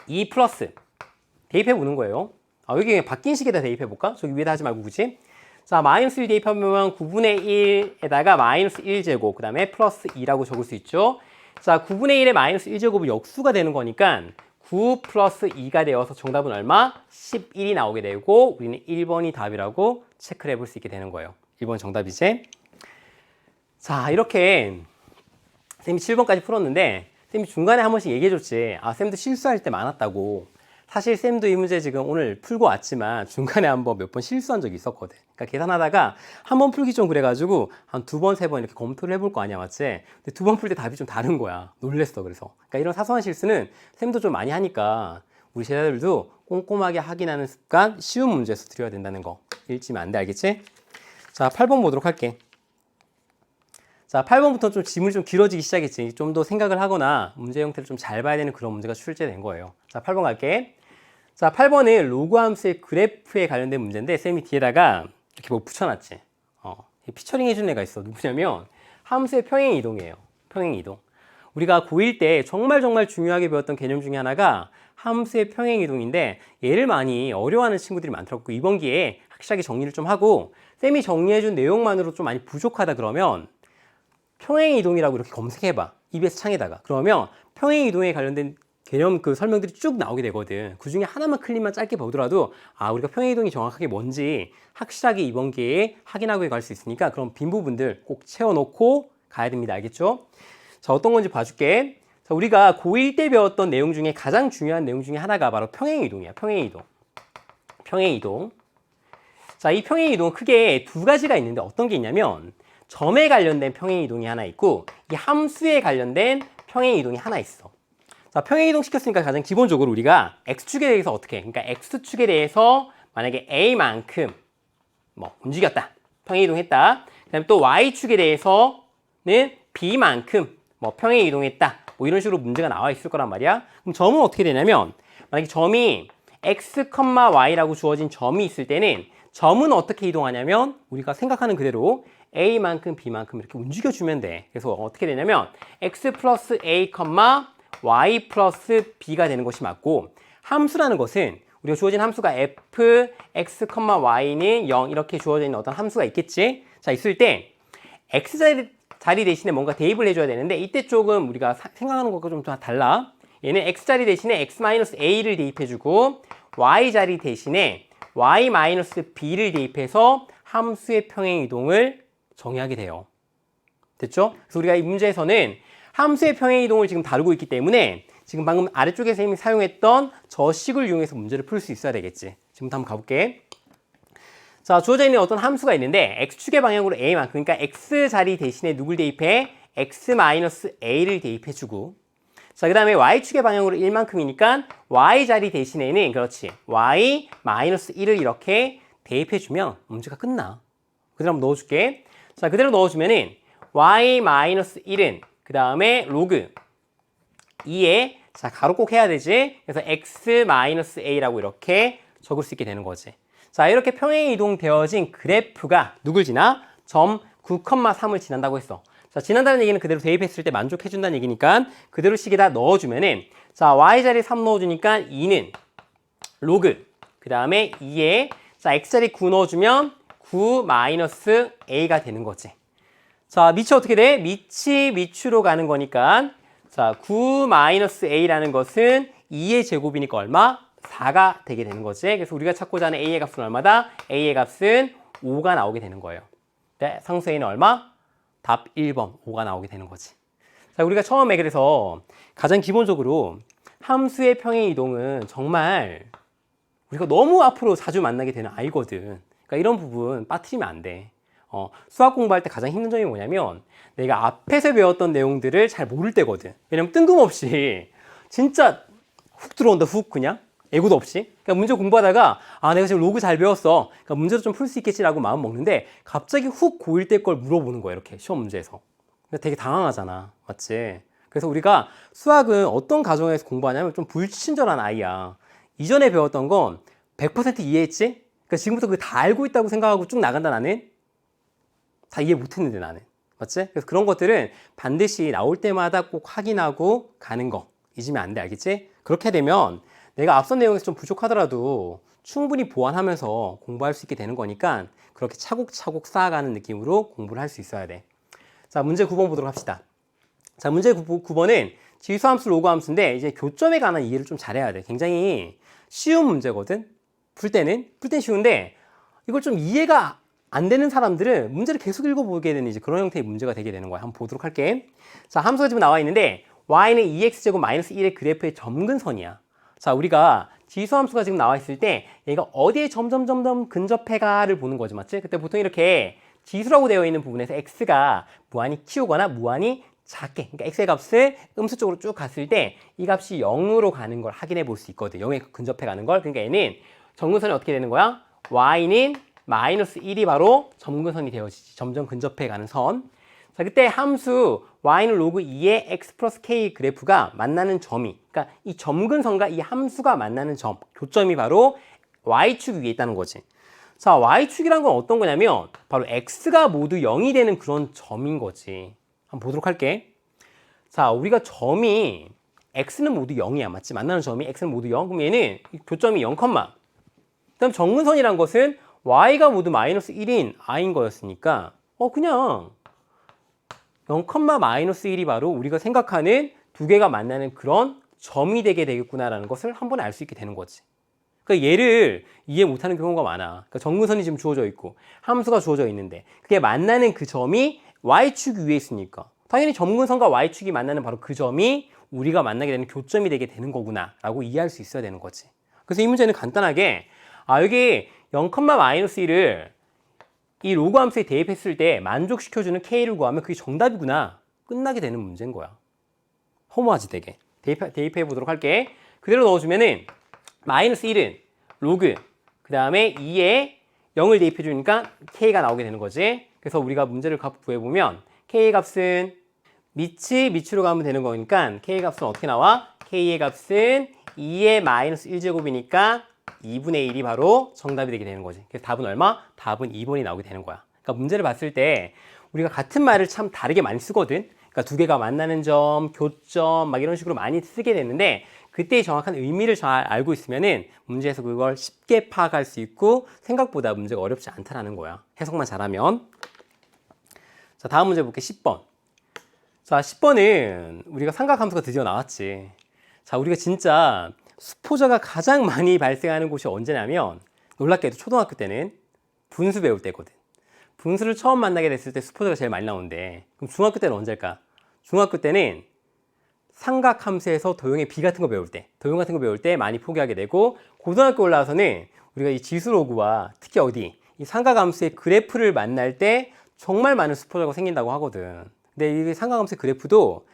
2 플러스 대입해 보는 거예요. 여기 그냥 바뀐 식에다 대입해 볼까? 저기 위에다 하지 말고 그치? 자, 마이너스 1 대입하면 9분의 1에다가 마이너스 1제곱, 그 다음에 플러스 2라고 적을 수 있죠. 자, 9분의 1에 마이너스 1제곱은 역수가 되는 거니까 9 플러스 2가 되어서 정답은 얼마? 11이 나오게 되고 우리는 1번이 답이라고 체크를 해볼 수 있게 되는 거예요. 1번 정답이지? 자, 이렇게 쌤이 7번까지 풀었는데 쌤이 중간에 한 번씩 얘기해줬지. 쌤도 실수할 때 많았다고. 사실 쌤도 이 문제 지금 오늘 풀고 왔지만 중간에 한번 몇 번 실수한 적이 있었거든. 그러니까 계산하다가 한 번 풀기 좀 그래가지고 한 2번, 3번 이렇게 검토를 해볼 거 아니야, 맞지? 근데 2번 풀 때 답이 좀 다른 거야. 놀랬어, 그래서. 그러니까 이런 사소한 실수는 쌤도 좀 많이 하니까 우리 제자들도 꼼꼼하게 확인하는 습관, 쉬운 문제에서 드려야 된다는 거 잊으면 안 돼, 알겠지? 자, 8번 보도록 할게. 자, 8번부터 좀 지문이 좀 길어지기 시작했지. 좀 더 생각을 하거나 문제 형태를 좀 잘 봐야 되는 그런 문제가 출제된 거예요. 자, 8번 갈게. 자, 8번은 로그 함수의 그래프에 관련된 문제인데 쌤이 뒤에다가 이렇게 뭐 붙여놨지. 피처링 해준 애가 있어. 누구냐면 함수의 평행 이동이에요. 평행 이동. 우리가 고1 때 정말 중요하게 배웠던 개념 중에 하나가 함수의 평행 이동인데 얘를 많이 어려워하는 친구들이 많더라고. 이번 기회에 확실하게 정리를 좀 하고 쌤이 정리해준 내용만으로 좀 많이 부족하다 그러면 평행 이동이라고 이렇게 검색해봐. EBS 창에다가. 그러면 평행 이동에 관련된 개념 그 설명들이 쭉 나오게 되거든. 그 중에 하나만 클릭만 짧게 보더라도 우리가 평행 이동이 정확하게 뭔지 확실하게 이번 기회에 확인하고 갈 수 있으니까 그런 빈 부분들 꼭 채워놓고 가야 됩니다. 알겠죠? 자, 어떤 건지 봐줄게. 자, 우리가 고1 때 배웠던 내용 중에 가장 중요한 내용 중에 하나가 바로 평행 이동이야. 평행 이동. 평행 이동. 자, 이 평행 이동은 크게 두 가지가 있는데 어떤 게 있냐면 점에 관련된 평행 이동이 하나 있고 이 함수에 관련된 평행 이동이 하나 있어. 자, 평행 이동 시켰으니까 가장 기본적으로 우리가 x축에 대해서 어떻게 해? 그러니까 x축에 대해서 만약에 a만큼 움직였다. 평행 이동했다. 그다음에 또 y축에 대해서는 b만큼 평행 이동했다. 이런 식으로 문제가 나와 있을 거란 말이야. 그럼 점은 어떻게 되냐면 만약에 점이 x, y라고 주어진 점이 있을 때는 점은 어떻게 이동하냐면 우리가 생각하는 그대로 a만큼 b만큼 이렇게 움직여주면 돼. 그래서 어떻게 되냐면 x 플러스 a, y 플러스 b가 되는 것이 맞고 함수라는 것은 우리가 주어진 함수가 f, x, y는 0 이렇게 주어져 있는 어떤 함수가 있겠지? 자, 있을 때 x자리 대신에 뭔가 대입을 해줘야 되는데 이때 조금 우리가 생각하는 것과 좀 달라. 얘는 x자리 대신에 x-a를 대입해주고 y자리 대신에 y-b를 대입해서 함수의 평행 이동을 정의하게 돼요. 됐죠? 그래서 우리가 이 문제에서는 함수의 평행 이동을 지금 다루고 있기 때문에 지금 방금 아래쪽에 선생님이 사용했던 저 식을 이용해서 문제를 풀 수 있어야 되겠지. 지금부터 한번 가볼게. 자, 주어져 있는 어떤 함수가 있는데 x축의 방향으로 a만큼, 그러니까 x자리 대신에 누굴 대입해? x-a를 대입해주고 자, 그 다음에 y축의 방향으로 1만큼이니까 y자리 대신에는 그렇지 y-1을 이렇게 대입해주면 문제가 끝나. 그대로 한번 넣어줄게. 자, 그대로 넣어주면은 y-1은 그 다음에 로그 2에 자, 가로 꼭 해야 되지. 그래서 x-a라고 이렇게 적을 수 있게 되는 거지. 자, 이렇게 평행 이동되어진 그래프가 누굴 지나? 점 9,3을 지난다고 했어. 자, 지난다는 얘기는 그대로 대입했을 때 만족해준다는 얘기니까 그대로 식에다 넣어주면은 자, y자리에 3 넣어주니까 2는 로그 그 다음에 2에 자, x자리 9 넣어주면 9-a가 되는 거지. 자, 밑이 어떻게 돼? 밑이 밑으로 가는 거니까 자, 9-a라는 것은 2의 제곱이니까 얼마? 4가 되게 되는 거지. 그래서 우리가 찾고자 하는 a의 값은 얼마다? a의 값은 5가 나오게 되는 거예요. 네, 상수 a는 얼마? 답 1번 5가 나오게 되는 거지. 자, 우리가 처음에 그래서 가장 기본적으로 함수의 평행 이동은 정말 우리가 너무 앞으로 자주 만나게 되는 아이거든. 그러니까 이런 부분 빠뜨리면 안 돼. 수학 공부할 때 가장 힘든 점이 뭐냐면 내가 앞에서 배웠던 내용들을 잘 모를 때거든. 왜냐면 뜬금없이 진짜 훅 들어온다, 훅 그냥 예고도 없이. 그러니까 문제 공부하다가 내가 지금 로그 잘 배웠어. 그러니까 문제도 좀 풀 수 있겠지라고 마음 먹는데 갑자기 훅 고1 때 걸 물어보는 거야, 이렇게 시험 문제에서. 그러니까 되게 당황하잖아, 맞지? 그래서 우리가 수학은 어떤 과정에서 공부하냐면 좀 불친절한 아이야. 이전에 배웠던 건 100% 이해했지? 그러니까 지금부터 그거 다 알고 있다고 생각하고 쭉 나간다, 나는. 다 이해 못했는데, 나는. 맞지? 그래서 그런 것들은 반드시 나올 때마다 꼭 확인하고 가는 거. 잊으면 안 돼, 알겠지? 그렇게 되면 내가 앞선 내용에서 좀 부족하더라도 충분히 보완하면서 공부할 수 있게 되는 거니까 그렇게 차곡차곡 쌓아가는 느낌으로 공부를 할 수 있어야 돼. 자, 문제 9번 보도록 합시다. 자, 문제 9번은 지수함수, 로그함수인데 이제 교점에 관한 이해를 좀 잘해야 돼. 굉장히 쉬운 문제거든. 풀 때는 쉬운데 이걸 좀 이해가 안 되는 사람들은 문제를 계속 읽어보게 되는 이제 그런 형태의 문제가 되게 되는 거야. 한번 보도록 할게. 자, 함수가 지금 나와 있는데 y는 2x제곱 마이너스 1의 그래프의 점근선이야. 자, 우리가 지수함수가 지금 나와 있을 때 얘가 어디에 점점 근접해가를 보는 거지, 맞지? 그때 보통 이렇게 지수라고 되어 있는 부분에서 x가 무한히 키우거나 무한히 작게, 그러니까 x의 값을 음수 쪽으로 쭉 갔을 때 이 값이 0으로 가는 걸 확인해 볼 수 있거든. 0에 근접해 가는 걸. 그러니까 얘는 점근선이 어떻게 되는 거야? y는 마이너스 1이 바로 점근선이 되어지지. 점점 근접해 가는 선. 자, 그때 함수 y는 로그 2의 x 플러스 k 그래프가 만나는 점이, 그러니까 이 점근선과 이 함수가 만나는 점, 교점이 바로 y축 위에 있다는 거지. 자, y축이란 건 어떤 거냐면 바로 x가 모두 0이 되는 그런 점인 거지. 한번 보도록 할게. 자, 우리가 점이 x는 모두 0이야, 맞지? 만나는 점이 x는 모두 0. 그럼 얘는 교점이 0, 그다음 점근선이란 것은 y가 모두 마이너스 1인 i인 거였으니까 그냥 0, 마이너스 1이 바로 우리가 생각하는 두 개가 만나는 그런 점이 되게 되겠구나라는 것을 한번 알 수 있게 되는 거지. 그러니까 얘를 이해 못하는 경우가 많아. 그러니까 점근선이 지금 주어져 있고 함수가 주어져 있는데 그게 만나는 그 점이 y축 위에 있으니까 당연히 점근선과 y축이 만나는 바로 그 점이 우리가 만나게 되는 교점이 되게 되는 거구나 라고 이해할 수 있어야 되는 거지. 그래서 이 문제는 간단하게 여기 0, 마이너스 1을 이 로그 함수에 대입했을 때 만족시켜주는 k를 구하면 그게 정답이구나. 끝나게 되는 문제인 거야. 허무하지 되게. 대입해 보도록 할게. 그대로 넣어주면은 마이너스 1은 로그, 그 다음에 2에 0을 대입해 주니까 k가 나오게 되는 거지. 그래서 우리가 문제를 구해보면 k 값은 밑으로 가면 되는 거니까 k 값은 어떻게 나와? k의 값은 2의 마이너스 1제곱이니까 2분의 1이 바로 정답이 되게 되는 거지. 그래서 답은 얼마? 답은 2번이 나오게 되는 거야. 그러니까 문제를 봤을 때 우리가 같은 말을 참 다르게 많이 쓰거든. 그러니까 두 개가 만나는 점, 교점 막 이런 식으로 많이 쓰게 되는데 그때의 정확한 의미를 잘 알고 있으면은 문제에서 그걸 쉽게 파악할 수 있고 생각보다 문제가 어렵지 않다라는 거야. 해석만 잘하면. 자, 다음 문제 볼게. 10번. 자, 10번은 우리가 삼각함수가 드디어 나왔지. 자, 우리가 진짜 수포자가 가장 많이 발생하는 곳이 언제냐면 놀랍게도 초등학교 때는 분수 배울 때거든. 분수를 처음 만나게 됐을 때 수포자가 제일 많이 나오는데 그럼 중학교 때는 언제일까? 중학교 때는 삼각함수에서 도형의 비 같은 거 배울 때, 도형 같은 거 배울 때 많이 포기하게 되고 고등학교 올라와서는 우리가 이 지수로그와 특히 이 삼각함수의 그래프를 만날 때 정말 많은 수포자가 생긴다고 하거든. 근데 이 삼각함수의 그래프도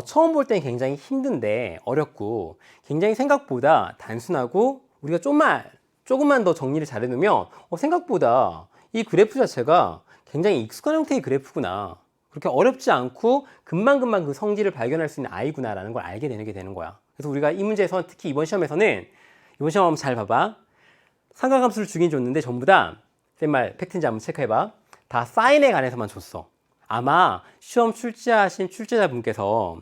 처음 볼 때는 굉장히 힘든데 어렵고 굉장히 생각보다 단순하고 우리가 조금만 더 정리를 잘 해놓으면 생각보다 이 그래프 자체가 굉장히 익숙한 형태의 그래프구나. 그렇게 어렵지 않고 금방금방 그 성질을 발견할 수 있는 아이구나라는 걸 알게 되는 거야. 그래서 우리가 이 문제에서 특히 이번 시험 한번 잘 봐봐. 삼각함수를 주긴 줬는데 전부 다 쌤말 팩트인지 한번 체크해봐. 다 사인에 관해서만 줬어. 아마 시험 출제하신 출제자분께서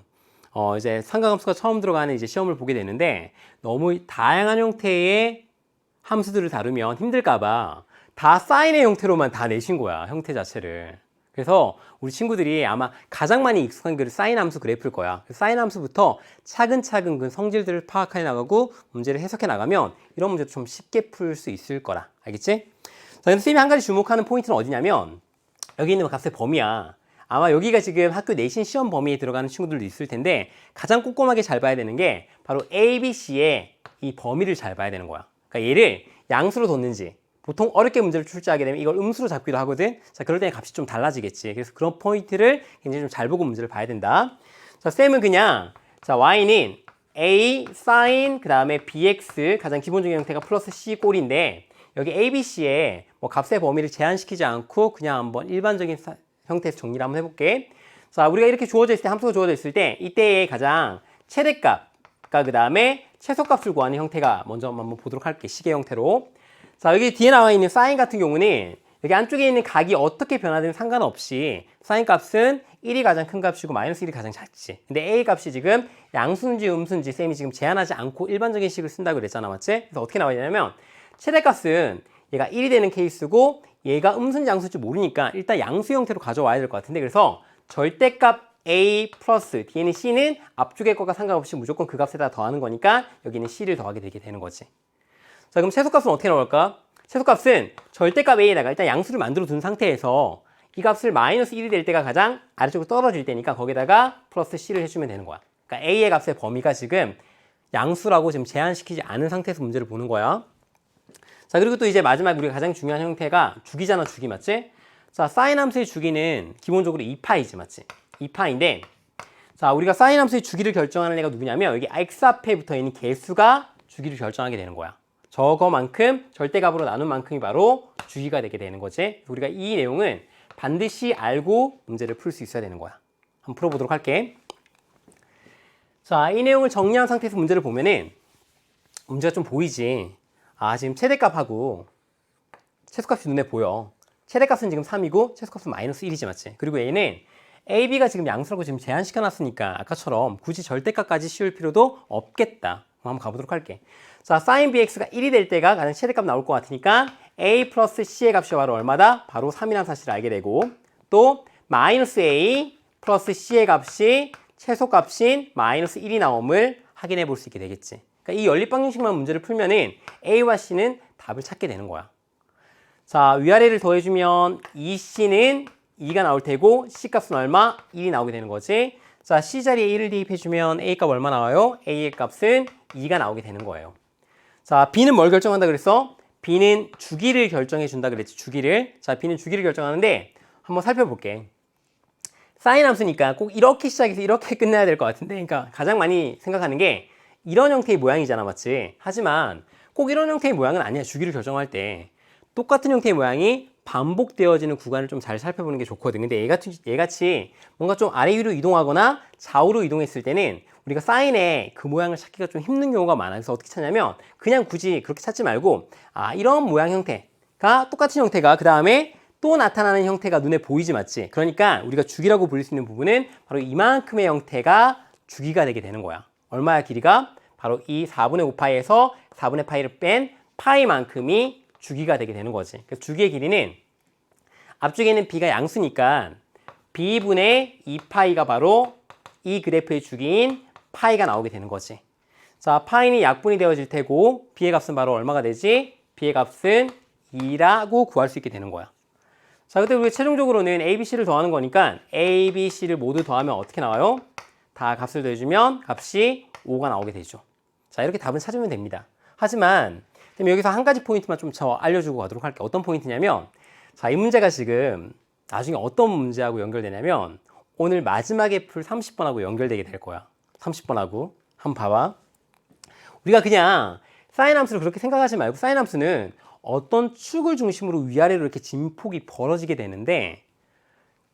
이제 삼각함수가 처음 들어가는 이제 시험을 보게 되는데 너무 다양한 형태의 함수들을 다루면 힘들까봐 다 사인의 형태로만 다 내신 거야, 형태 자체를. 그래서 우리 친구들이 아마 가장 많이 익숙한 그 사인 함수 그래프일 거야. 사인 함수부터 차근차근 그 성질들을 파악해 나가고 문제를 해석해 나가면 이런 문제도 좀 쉽게 풀 수 있을 거라. 알겠지? 자, 근데 쌤이 한 가지 주목하는 포인트는 어디냐면 여기 있는 값의 범위야. 아마 여기가 지금 학교 내신 시험 범위에 들어가는 친구들도 있을 텐데 가장 꼼꼼하게 잘 봐야 되는 게 바로 A, B, C의 이 범위를 잘 봐야 되는 거야. 그러니까 얘를 양수로 뒀는지 보통 어렵게 문제를 출제하게 되면 이걸 음수로 잡기도 하거든. 자, 그럴 때는 값이 좀 달라지겠지. 그래서 그런 포인트를 굉장히 좀 잘 보고 문제를 봐야 된다. 자, 쌤은 그냥 y는 a sin 그 다음에 bx 가장 기본적인 형태가 플러스 c 꼴인데 여기 a, b, c에 뭐 값의 범위를 제한시키지 않고 그냥 한번 일반적인 형태에서 정리를 한번 해볼게. 자, 우리가 이렇게 주어져 있을 때 함수가 주어져 있을 때 이때의 가장 최대값과 그 다음에 최소값을 구하는 형태가 먼저 한번 보도록 할게. 시계 형태로. 자, 여기 뒤에 나와 있는 사인 같은 경우는 여기 안쪽에 있는 각이 어떻게 변화되는 상관없이 사인 값은 1이 가장 큰 값이고 마이너스 1이 가장 작지. 근데 A 값이 지금 양수인지 음수인지 쌤이 지금 제한하지 않고 일반적인 식을 쓴다고 그랬잖아, 맞지? 그래서 어떻게 나와있냐면 최대값은 얘가 1이 되는 케이스고 얘가 음수인지 양수인지 모르니까 일단 양수 형태로 가져와야 될 것 같은데, 그래서 절대값 A 플러스 뒤에는 C는 앞쪽의 것과 상관없이 무조건 그 값에다 더하는 거니까 여기는 C를 더하게 되게 되는 거지. 자, 그럼 최소값은 어떻게 나올까? 최소값은 절대값 A에다가 일단 양수를 만들어 둔 상태에서 이 값을 마이너스 1이 될 때가 가장 아래쪽으로 떨어질 때니까 거기다가 플러스 C를 해주면 되는 거야. 그러니까 A의 값의 범위가 지금 양수라고 지금 제한시키지 않은 상태에서 문제를 보는 거야. 자, 그리고 또 이제 마지막 우리가 가장 중요한 형태가 주기잖아, 주기, 맞지? 자, 사인 함수의 주기는 기본적으로 2파이지, 맞지? 2파인데, 자, 우리가 사인 함수의 주기를 결정하는 애가 누구냐면 여기 x 앞에 붙어 있는 개수가 주기를 결정하게 되는 거야. 저거만큼 절대값으로 나눈 만큼이 바로 주기가 되게 되는 거지. 우리가 이 내용은 반드시 알고 문제를 풀 수 있어야 되는 거야. 한번 풀어보도록 할게. 자, 이 내용을 정리한 상태에서 문제를 보면은 문제가 좀 보이지. 아, 지금 최대값하고 최소값이 눈에 보여. 최대값은 지금 3이고 최소값은 마이너스 1이지, 맞지? 그리고 얘는 A, B가 지금 양수라고 지금 제한시켜놨으니까 아까처럼 굳이 절대값까지 씌울 필요도 없겠다. 한번 가보도록 할게. 자, sin bx가 1이 될 때가 가장 최대값 나올 것 같으니까 A 플러스 C의 값이 바로 얼마다? 바로 3이라는 사실을 알게 되고, 또 마이너스 A 플러스 C의 값이 최소값인 마이너스 1이 나옴을 확인해 볼 수 있게 되겠지. 그러니까 이 연립방정식만 문제를 풀면은 A와 C는 답을 찾게 되는 거야. 자, 위아래를 더해주면 2C는 2가 나올 테고 C 값은 얼마? 1이 나오게 되는 거지. 자, C 자리에 1을 대입해주면 A 값 얼마 나와요? A의 값은 2가 나오게 되는 거예요. 자, B는 뭘 결정한다 그랬어? B는 주기를 결정해 준다 그랬지, 주기를. 자, B는 주기를 결정하는데 한번 살펴볼게. 사인 함수니까 꼭 이렇게 시작해서 이렇게 끝내야 될 것 같은데, 그러니까 가장 많이 생각하는 게 이런 형태의 모양이잖아, 맞지? 하지만 꼭 이런 형태의 모양은 아니야, 주기를 결정할 때. 똑같은 형태의 모양이 반복되어지는 구간을 좀 잘 살펴보는 게 좋거든. 근데 얘같이 뭔가 좀 아래 위로 이동하거나 좌우로 이동했을 때는 우리가 사인의 그 모양을 찾기가 좀 힘든 경우가 많아. 그래서 어떻게 찾냐면 그냥 굳이 그렇게 찾지 말고, 아, 이런 모양 형태가 똑같은 형태가 그 다음에 또 나타나는 형태가 눈에 보이지, 맞지? 그러니까 우리가 주기라고 부를 수 있는 부분은 바로 이만큼의 형태가 주기가 되게 되는 거야. 얼마야, 길이가? 바로 이 4분의 5파이에서 4분의 파이를 뺀 파이만큼이 주기가 되게 되는 거지. 그래서 주기의 길이는 앞쪽에는 b가 양수니까 b분의 2파이가 바로 이 그래프의 주기인 파이가 나오게 되는 거지. 자, 파이는 약분이 되어질 테고 b의 값은 바로 얼마가 되지? b의 값은 2라고 구할 수 있게 되는 거야. 자, 그때 우리가 최종적으로는 a, b, c를 더하는 거니까 a, b, c를 모두 더하면 어떻게 나와요? 다 값을 더해주면 값이 5가 나오게 되죠. 자, 이렇게 답은 찾으면 됩니다. 하지만 여기서 한 가지 포인트만 좀 더 알려주고 가도록 할게요. 어떤 포인트냐면, 자, 이 문제가 지금 나중에 어떤 문제하고 연결되냐면 오늘 마지막에 풀 30번하고 연결되게 될 거야. 30번하고. 한번 봐봐. 우리가 그냥 사인 함수를 그렇게 생각하지 말고, 사인 함수는 어떤 축을 중심으로 위아래로 이렇게 진폭이 벌어지게 되는데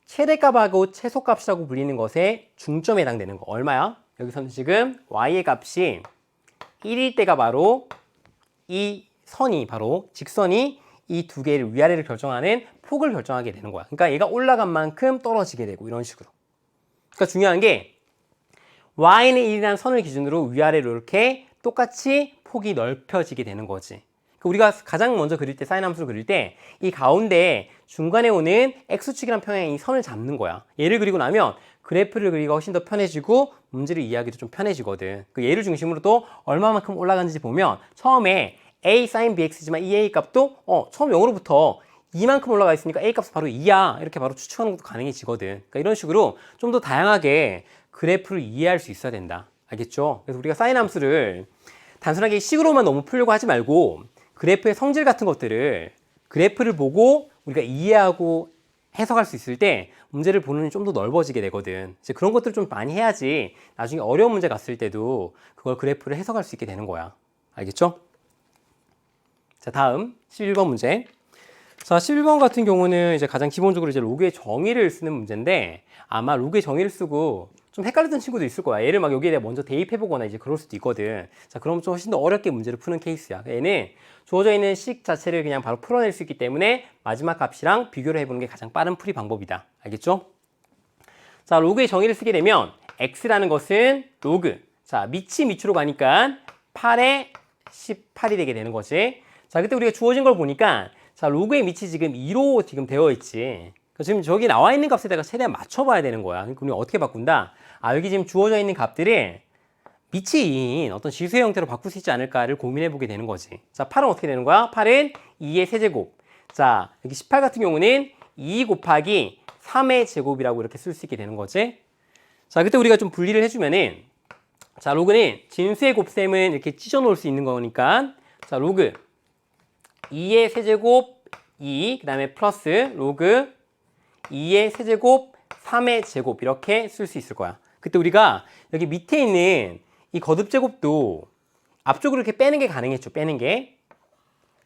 최대값하고 최소값이라고 불리는 것에 중점에 해당되는 거. 얼마야? 여기서는 지금 y의 값이 1일 때가 바로 이 선이, 바로 직선이 이 두 개를 위아래를 결정하는 폭을 결정하게 되는 거야. 그러니까 얘가 올라간 만큼 떨어지게 되고 이런 식으로. 그러니까 중요한 게 y는 1이라는 선을 기준으로 위아래로 이렇게 똑같이 폭이 넓혀지게 되는 거지. 그러니까 우리가 가장 먼저 그릴 때, 사인 함수를 그릴 때 이 가운데 중간에 오는 x축이란 평행의 이 선을 잡는 거야. 얘를 그리고 나면 그래프를 그리기가 훨씬 더 편해지고 문제를 이해하기도 좀 편해지거든. 그 얘를 중심으로 또 얼마만큼 올라간지 보면 처음에 a sin bx지만 이 a 값도 처음 0으로부터 이만큼 올라가 있으니까 a 값은 바로 2야. 이렇게 바로 추측하는 것도 가능해지거든. 그러니까 이런 식으로 좀 더 다양하게 그래프를 이해할 수 있어야 된다. 알겠죠? 그래서 우리가 사인 함수를 단순하게 식으로만 너무 풀려고 하지 말고 그래프의 성질 같은 것들을 그래프를 보고 우리가 이해하고 해석할 수 있을 때 문제를 보는 눈이 좀 더 넓어지게 되거든. 이제 그런 것들을 좀 많이 해야지 나중에 어려운 문제 갔을 때도 그걸 그래프를 해석할 수 있게 되는 거야. 알겠죠? 자, 다음 11번 문제. 자, 11번 같은 경우는 이제 가장 기본적으로 이제 로그의 정의를 쓰는 문제인데 아마 로그의 정의를 쓰고 좀 헷갈렸던 친구도 있을 거야. 얘를 막 여기에 먼저 대입해보거나 이제 그럴 수도 있거든. 자, 그럼 좀 훨씬 더 어렵게 문제를 푸는 케이스야. 얘는 주어져 있는 식 자체를 그냥 바로 풀어낼 수 있기 때문에 마지막 값이랑 비교를 해보는 게 가장 빠른 풀이 방법이다. 알겠죠? 자, 로그의 정의를 쓰게 되면 x라는 것은 로그. 자, 밑으로 가니까 8에 18이 되게 되는 거지. 자, 그때 우리가 주어진 걸 보니까 자, 로그의 밑이 지금 2로 지금 되어 있지. 지금 저기 나와 있는 값에다가 최대한 맞춰봐야 되는 거야. 그럼 우리 어떻게 바꾼다? 아, 여기 지금 주어져 있는 값들을 밑이 2인 어떤 지수의 형태로 바꿀 수 있지 않을까를 고민해 보게 되는 거지. 자, 8은 어떻게 되는 거야? 8은 2의 세제곱. 자, 여기 18 같은 경우는 2 곱하기 3의 제곱이라고 이렇게 쓸 수 있게 되는 거지. 자, 그때 우리가 좀 분리를 해주면은 자, 로그는 진수의 곱셈은 이렇게 찢어 놓을 수 있는 거니까 자, 로그 2의 세제곱 2, 그 다음에 플러스 로그 2의 세제곱 3의 제곱 이렇게 쓸 수 있을 거야. 그때 우리가 여기 밑에 있는 이 거듭제곱도 앞쪽으로 이렇게 빼는 게 가능했죠. 빼는 게.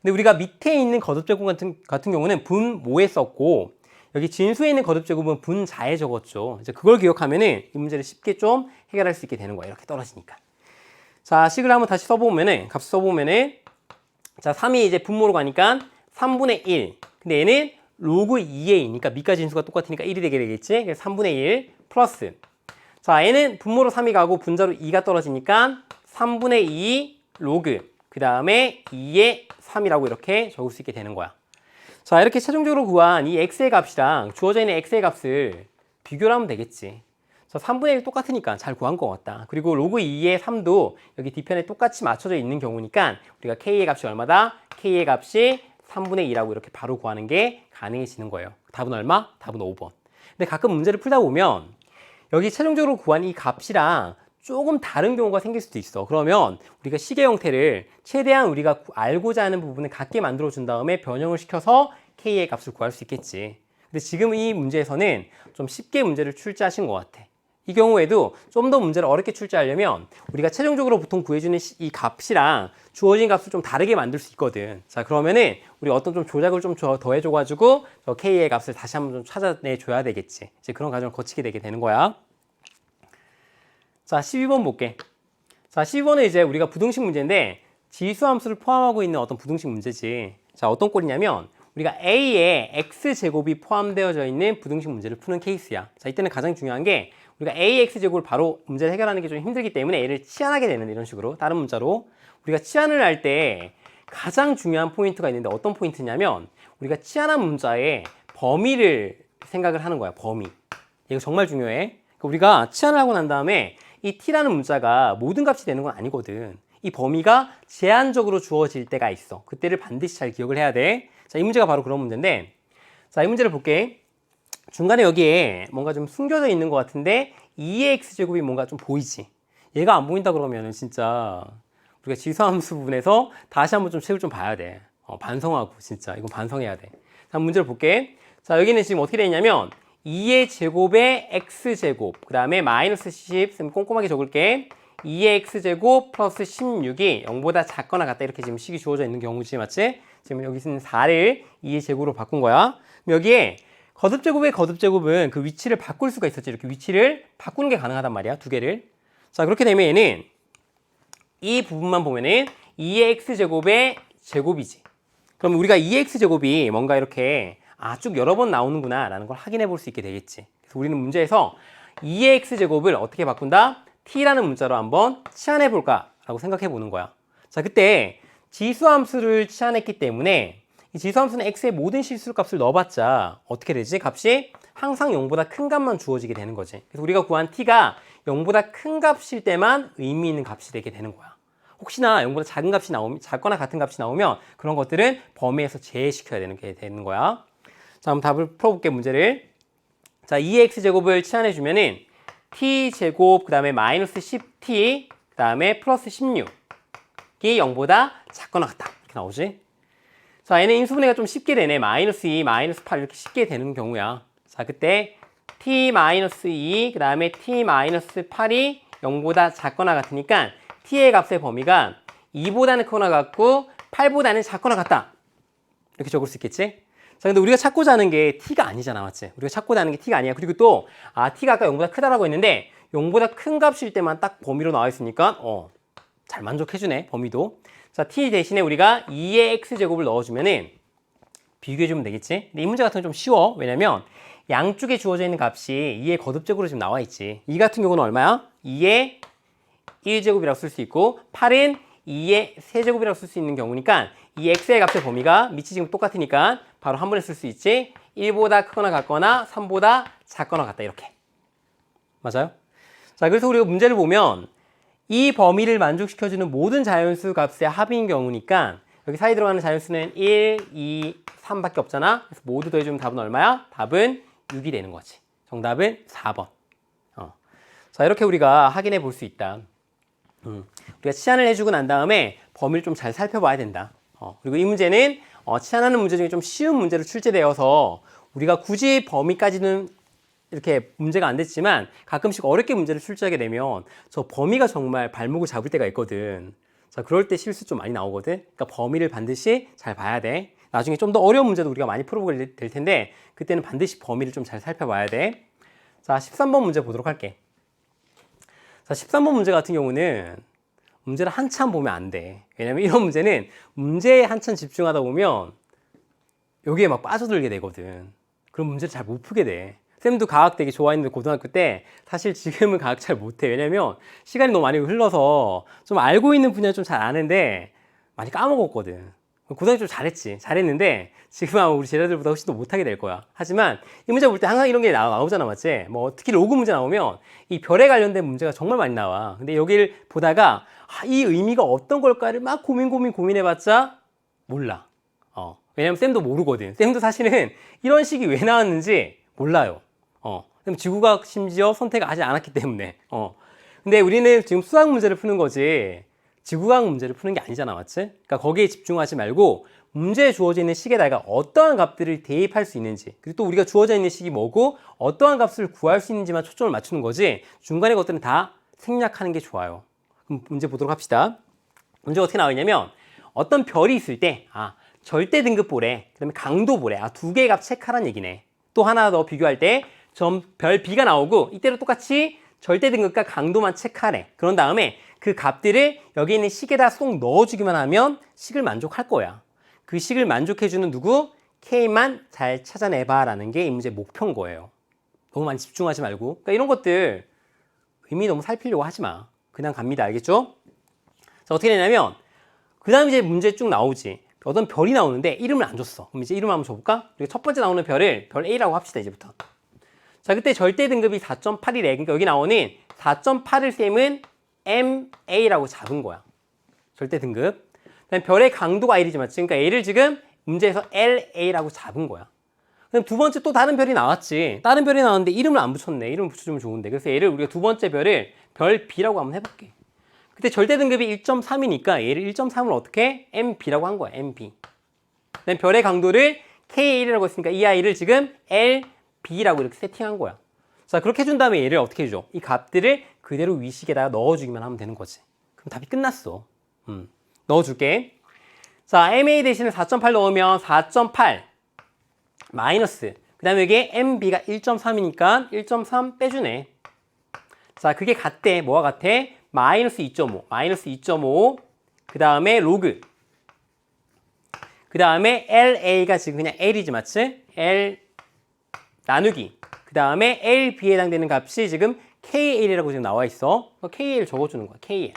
근데 우리가 밑에 있는 거듭제곱 같은 경우는 분모에 썼고 여기 진수에 있는 거듭제곱은 분자에 적었죠. 이제 그걸 기억하면은 이 문제를 쉽게 좀 해결할 수 있게 되는 거예요. 이렇게 떨어지니까. 자, 식을 한번 다시 써보면은 값 써보면은 자, 3이 이제 분모로 가니까 3분의 1. 근데 얘는 로그 2에 2니까 밑과 진수가 똑같으니까 1이 되게 되겠지. 그래서 3분의 1 플러스. 자, 얘는 분모로 3이 가고 분자로 2가 떨어지니까 3분의 2 로그. 그 다음에 2의 3이라고 이렇게 적을 수 있게 되는 거야. 자, 이렇게 최종적으로 구한 이 x의 값이랑 주어져 있는 x의 값을 비교를 하면 되겠지. 자, 3분의 1 똑같으니까 잘 구한 것 같다. 그리고 로그 2의 3도 여기 뒤편에 똑같이 맞춰져 있는 경우니까 우리가 k의 값이 얼마다? k의 값이 3분의 2라고 이렇게 바로 구하는 게 가능해지는 거예요. 답은 얼마? 답은 5번. 근데 가끔 문제를 풀다 보면 여기 최종적으로 구한 이 값이랑 조금 다른 경우가 생길 수도 있어. 그러면 우리가 식의 형태를 최대한 우리가 알고자 하는 부분을 같게 만들어 준 다음에 변형을 시켜서 k의 값을 구할 수 있겠지. 근데 지금 이 문제에서는 좀 쉽게 문제를 출제하신 것 같아. 이 경우에도 좀 더 문제를 어렵게 출제하려면 우리가 최종적으로 보통 구해주는 이 값이랑 주어진 값을 좀 다르게 만들 수 있거든. 자, 그러면은 우리 어떤 좀 조작을 좀 더해줘가지고 저 k의 값을 다시 한번 좀 찾아내줘야 되겠지. 이제 그런 과정을 거치게 되게 되는 거야. 자, 12번 볼게. 자, 12번은 이제 우리가 부등식 문제인데 지수함수를 포함하고 있는 어떤 부등식 문제지. 자, 어떤 꼴이냐면 우리가 a에 x제곱이 포함되어져 있는 부등식 문제를 푸는 케이스야. 자, 이때는 가장 중요한 게 우리가 ax제곱을 바로 문제를 해결하는 게 좀 힘들기 때문에 얘를 치환하게 되는 이런 식으로 다른 문자로 우리가 치환을 할 때 가장 중요한 포인트가 있는데 어떤 포인트냐면 우리가 치환한 문자의 범위를 생각을 하는 거야. 범위. 이거 정말 중요해. 그러니까 우리가 치환을 하고 난 다음에 이 t라는 문자가 모든 값이 되는 건 아니거든. 이 범위가 제한적으로 주어질 때가 있어. 그때를 반드시 잘 기억을 해야 돼. 자, 이 문제가 바로 그런 문제인데 자, 이 문제를 볼게. 중간에 여기에 뭔가 좀 숨겨져 있는 것 같은데 2의 x제곱이 뭔가 좀 보이지. 얘가 안 보인다 그러면은 진짜 우리가 지수함수 부분에서 다시 한번 좀 책을 좀 봐야 돼. 반성하고 진짜 이건 반성해야 돼. 자, 문제를 볼게. 자, 여기는 지금 어떻게 되어 있냐면 2의 제곱에 x제곱 그 다음에 마이너스 10 꼼꼼하게 적을게. 2의 x제곱 플러스 16이 0보다 작거나 같다 이렇게 지금 식이 주어져 있는 경우지 맞지? 지금 여기 있는 4를 2의 제곱으로 바꾼 거야. 여기에 거듭제곱의 거듭제곱은 그 위치를 바꿀 수가 있었지. 이렇게 위치를 바꾸는 게 가능하단 말이야. 두 개를. 자, 그렇게 되면 얘는 이 부분만 보면은 2의 x제곱의 제곱이지. 그럼 우리가 2의 x제곱이 뭔가 이렇게 쭉 여러 번 나오는구나 라는 걸 확인해 볼 수 있게 되겠지. 그래서 우리는 문제에서 2의 x제곱을 어떻게 바꾼다? t라는 문자로 한번 치환해 볼까? 라고 생각해 보는 거야. 자, 그때 지수함수를 치환했기 때문에 이 지수함수는 x의 모든 실수값을 넣어봤자 어떻게 되지? 값이 항상 0보다 큰 값만 주어지게 되는 거지. 그래서 우리가 구한 t가 0보다 큰 값일 때만 의미 있는 값이 되게 되는 거야. 혹시나 0보다 작은 값이 작거나 같은 값이 나오면 그런 것들은 범위에서 제외시켜야 되는 게 되는 거야. 자, 한번 답을 풀어볼게, 문제를. 자, 2x제곱을 치환해주면은 t제곱, 그 다음에 마이너스 10t, 그 다음에 플러스 16이 0보다 작거나 같다. 이렇게 나오지? 자, 얘는 인수분해가 좀 쉽게 되네. 마이너스 2, 마이너스 8 이렇게 쉽게 되는 경우야. 자, 그때 t-2, 그 다음에 t-8이 0보다 작거나 같으니까 t의 값의 범위가 2보다는 크거나 같고 8보다는 작거나 같다. 이렇게 적을 수 있겠지? 자, 근데 우리가 찾고자 하는 게 t가 아니잖아, 맞지? 우리가 찾고자 하는 게 t가 아니야. 그리고 또 t가 아까 0보다 크다라고 했는데 0보다 큰 값일 때만 딱 범위로 나와 있으니까 잘 만족해주네, 범위도. 자, t 대신에 우리가 2의 x제곱을 넣어주면은 비교해주면 되겠지? 근데 이 문제 같은 건 좀 쉬워. 왜냐면 양쪽에 주어져 있는 값이 2의 거듭제곱으로 지금 나와 있지. 이 같은 경우는 얼마야? 2의 1제곱이라고 쓸 수 있고 8은 2의 세제곱이라고 쓸 수 있는 경우니까 이 x의 값의 범위가 밑이 지금 똑같으니까 바로 한 번에 쓸 수 있지. 1보다 크거나 같거나 3보다 작거나 같다 이렇게. 맞아요? 자, 그래서 우리가 문제를 보면 이 범위를 만족시켜주는 모든 자연수 값의 합인 경우니까 여기 사이 들어가는 자연수는 1, 2, 3밖에 없잖아. 그래서 모두 더해주면 답은 얼마야? 답은 6이 되는 거지. 정답은 4번. 자, 이렇게 우리가 확인해 볼 수 있다. 우리가 치환을 해주고 난 다음에 범위를 좀 잘 살펴봐야 된다. 그리고 이 문제는 치환하는 문제 중에 좀 쉬운 문제로 출제되어서 우리가 굳이 범위까지는 이렇게 문제가 안 됐지만 가끔씩 어렵게 문제를 출제하게 되면 저 범위가 정말 발목을 잡을 때가 있거든. 자, 그럴 때 실수 좀 많이 나오거든. 그러니까 범위를 반드시 잘 봐야 돼. 나중에 좀 더 어려운 문제도 우리가 많이 풀어보게 될 텐데 그때는 반드시 범위를 좀 잘 살펴봐야 돼. 자, 13번 문제 보도록 할게. 자, 13번 문제 같은 경우는 문제를 한참 보면 안 돼. 왜냐면 이런 문제는 문제에 한참 집중하다 보면 여기에 막 빠져들게 되거든. 그럼 문제를 잘 못 풀게 돼. 쌤도 과학 되게 좋아했는데 고등학교 때 사실 지금은 과학 잘 못해. 왜냐면 시간이 너무 많이 흘러서 좀 알고 있는 분야는 좀 잘 아는데 많이 까먹었거든. 고등학교 좀 잘했는데 지금 아마 우리 제자들보다 훨씬 더 못하게 될 거야. 하지만 이 문제 볼 때 항상 이런 게 나오잖아, 맞지? 뭐 특히 로그 문제 나오면 이 별에 관련된 문제가 정말 많이 나와. 근데 여기를 보다가 이 의미가 어떤 걸까를 막 고민해봤자 몰라. 왜냐면 쌤도 모르거든. 쌤도 사실은 이런 식이 왜 나왔는지 몰라요. 그럼 지구과학 심지어 선택하지 않았기 때문에. 근데 우리는 지금 수학 문제를 푸는 거지 지구과학 문제를 푸는 게 아니잖아, 맞지? 그러니까 거기에 집중하지 말고 문제에 주어져 있는 식에다가 어떠한 값들을 대입할 수 있는지, 그리고 또 우리가 주어져 있는 식이 뭐고 어떠한 값을 구할 수 있는지만 초점을 맞추는 거지 중간의 것들은 다 생략하는 게 좋아요. 그럼 문제 보도록 합시다. 문제가 어떻게 나와있냐면 어떤 별이 있을 때 절대 등급보래, 그다음에 강도보래, 두 개의 값 체크하라는 얘기네. 또 하나 더 비교할 때 별 B가 나오고 이때로 똑같이 절대 등급과 강도만 체크하래. 그런 다음에 그 값들을 여기 있는 식에다 쏙 넣어주기만 하면 식을 만족할 거야. 그 식을 만족해주는 누구? K만 잘 찾아내봐 라는 게 이 문제의 목표인 거예요. 너무 많이 집중하지 말고. 그러니까 이런 것들 의미 너무 살피려고 하지 마. 그냥 갑니다. 알겠죠? 자, 어떻게 되냐면 그 다음 이제 문제 쭉 나오지. 어떤 별이 나오는데 이름을 안 줬어. 그럼 이제 이름을 한번 줘볼까? 첫 번째 나오는 별을 별 A라고 합시다. 이제부터. 자, 그때 절대 등급이 4.8이래. 그러니까 여기 나오는 4.8을 쌤은 MA라고 잡은 거야. 절대 등급. 그다음에 별의 강도가 1이지 맞지? 그러니까 A를 지금 문제에서 LA라고 잡은 거야. 그럼 두 번째 또 다른 별이 나왔지. 다른 별이 나왔는데 이름을 안 붙였네. 이름을 붙여주면 좋은데. 그래서 얘를 우리가 두 번째 별을 별 B라고 한번 해볼게. 그때 절대 등급이 1.3이니까 얘를 1.3을 어떻게? MB라고 한 거야. MB. 그다음에 별의 강도를 K1이라고 했으니까 이 아이를 지금 LB라고 이렇게 세팅한 거야. 자, 그렇게 해준 다음에 얘를 어떻게 해줘? 이 값들을 그대로 위식에다가 넣어주기만 하면 되는 거지. 그럼 답이 끝났어. 넣어줄게. 자, MA 대신에 4.8 넣으면 4.8 마이너스. 그 다음에 여기에 MB가 1.3이니까 1.3 빼주네. 자, 그게 같대. 뭐가 같아? 마이너스 2.5. 마이너스 2.5. 그 다음에 로그. 그 다음에 LA가 지금 그냥 L이지, 맞지? L 나누기. 그 다음에 LB에 해당되는 값이 지금 KL이라고 지금 나와 있어. KL 적어주는 거야. KL.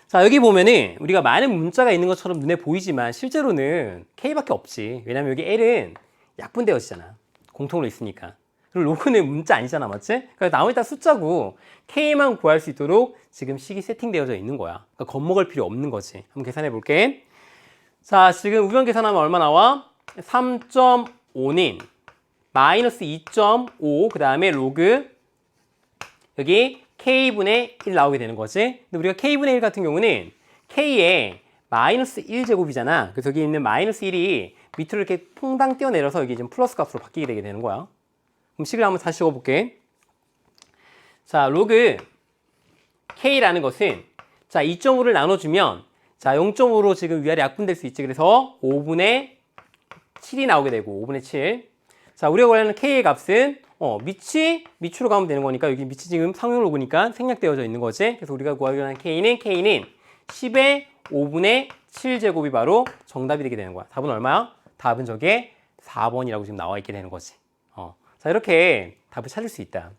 자, 여기 보면은 우리가 많은 문자가 있는 것처럼 눈에 보이지만 실제로는 K밖에 없지. 왜냐면 여기 L은 약분되어지잖아. 공통으로 있으니까. 그리고 로그는 문자 아니잖아, 맞지? 그래서 나머지 다 숫자고 K만 구할 수 있도록 지금 식이 세팅되어져 있는 거야. 그러니까 겁먹을 필요 없는 거지. 한번 계산해 볼게. 자, 지금 우변 계산하면 얼마 나와? 3.5는 마이너스 2.5 그 다음에 로그 여기 K분의 1 나오게 되는 거지. 근데 우리가 K분의 1 같은 경우는 K에 마이너스 1제곱이잖아. 그래서 여기 있는 마이너스 1이 밑으로 이렇게 퐁당 뛰어내려서 여기 지금 플러스 값으로 바뀌게 되게 되는 거야. 그럼 식을 한번 다시 적어볼게. 자, 로그 K라는 것은 자 2.5를 나눠주면 자 0.5로 지금 위아래 약분될 수 있지. 그래서 5분의 7이 나오게 되고 5분의 7. 자, 우리가 원하는 K의 값은 밑이 밑으로 가면 되는 거니까 여기 밑이 지금 상용 로그니까 생략되어져 있는 거지. 그래서 우리가 구하기로 하는 K는 10의 5분의 7제곱이 바로 정답이 되게 되는 거야. 답은 얼마야? 답은 저게 4번이라고 지금 나와 있게 되는 거지. 자, 이렇게 답을 찾을 수 있다.